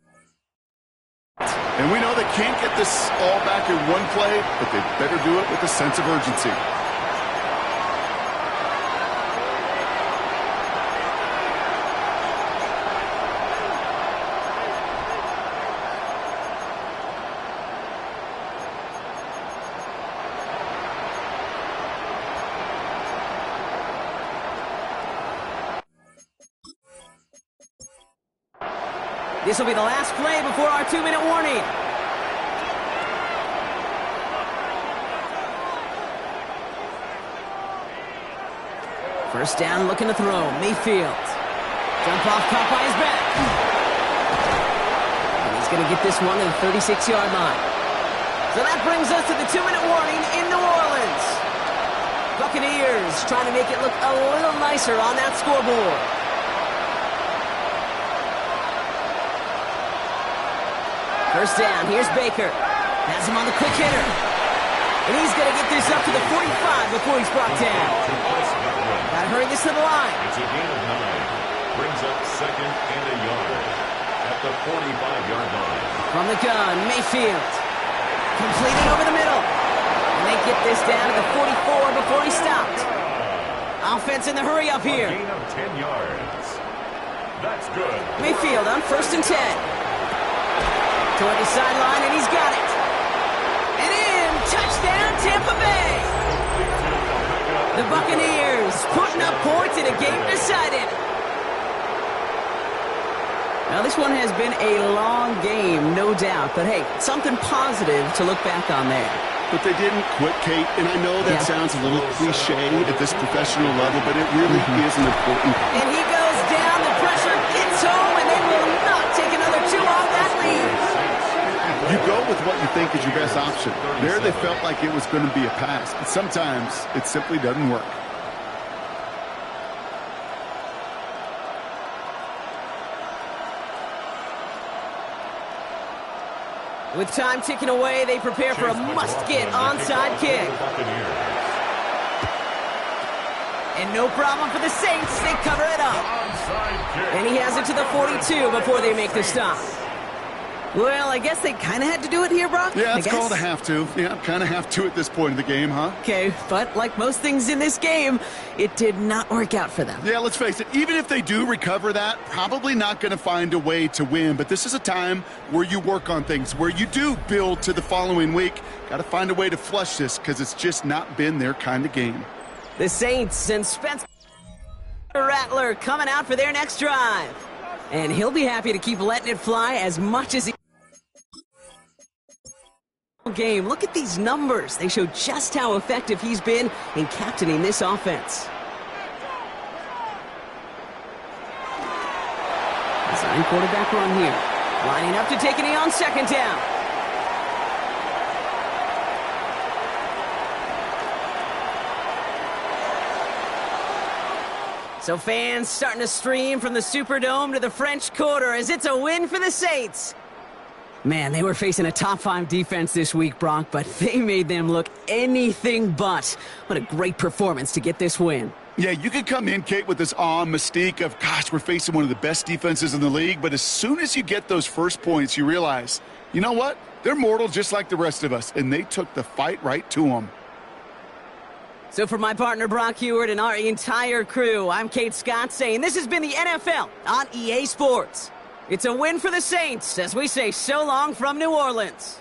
And we know they can't get this all back in one play, but they better do it with a sense of urgency. This will be the last play before our 2-minute warning. First down, looking to throw. Mayfield. Jump off, caught by his back. And he's going to get this one to the 36-yard line. So that brings us to the 2-minute warning in New Orleans. Buccaneers trying to make it look a little nicer on that scoreboard. First down, here's Baker. Has him on the quick hitter. And he's going to get this up to the 45 before he's brought down. Got to hurry this to the line. It's a gain of 9. Brings up 2nd and a yard at the 45-yard line. From the gun, Mayfield. Completing over the middle. And they get this down to the 44 before he stopped. Offense in the hurry up here. A gain of 10 yards. That's good. Mayfield on 1st and 10. Toward the sideline, and he's got it. And in, touchdown, Tampa Bay. The Buccaneers putting up points in a game decided. Now, this one has been a long game, no doubt. But, hey, something positive to look back on there. But they didn't quit, Kate, and I know that sounds a little cliche at this professional level, but it really is an important. And he goes down, the pressure gets home, and they will not take another 2 off that lead. You go with what you think is your best option. There they felt like it was going to be a pass, but sometimes it simply doesn't work. With time ticking away, they prepare for a must-get onside kick. And no problem for the Saints. They cover it up. And he has it to the 42 before they make the stop. Well, I guess they kind of had to do it here, Brock. Yeah, it's called a have to. Yeah, kind of have to at this point in the game, huh? Okay, but like most things in this game, it did not work out for them. Yeah, let's face it. Even if they do recover that, probably not going to find a way to win. But this is a time where you work on things, where you do build to the following week. Got to find a way to flush this because it's just not been their kind of game. The Saints and Spencer Rattler coming out for their next drive. And he'll be happy to keep letting it fly as much as he game. Look at these numbers. They show just how effective he's been in captaining this offense. Design quarterback run here. Lining up to take a knee on second down. So fans starting to stream from the Superdome to the French Quarter as it's a win for the Saints. Man, they were facing a top-5 defense this week, Brock, but they made them look anything but. What a great performance to get this win. Yeah, you could come in, Kate, with this awe and mystique of, gosh, we're facing one of the best defenses in the league, but as soon as you get those first points, you realize, you know what? They're mortal just like the rest of us, and they took the fight right to them. So for my partner Brock Heward and our entire crew, I'm Kate Scott saying this has been the NFL on EA Sports. It's a win for the Saints as we say so long from New Orleans.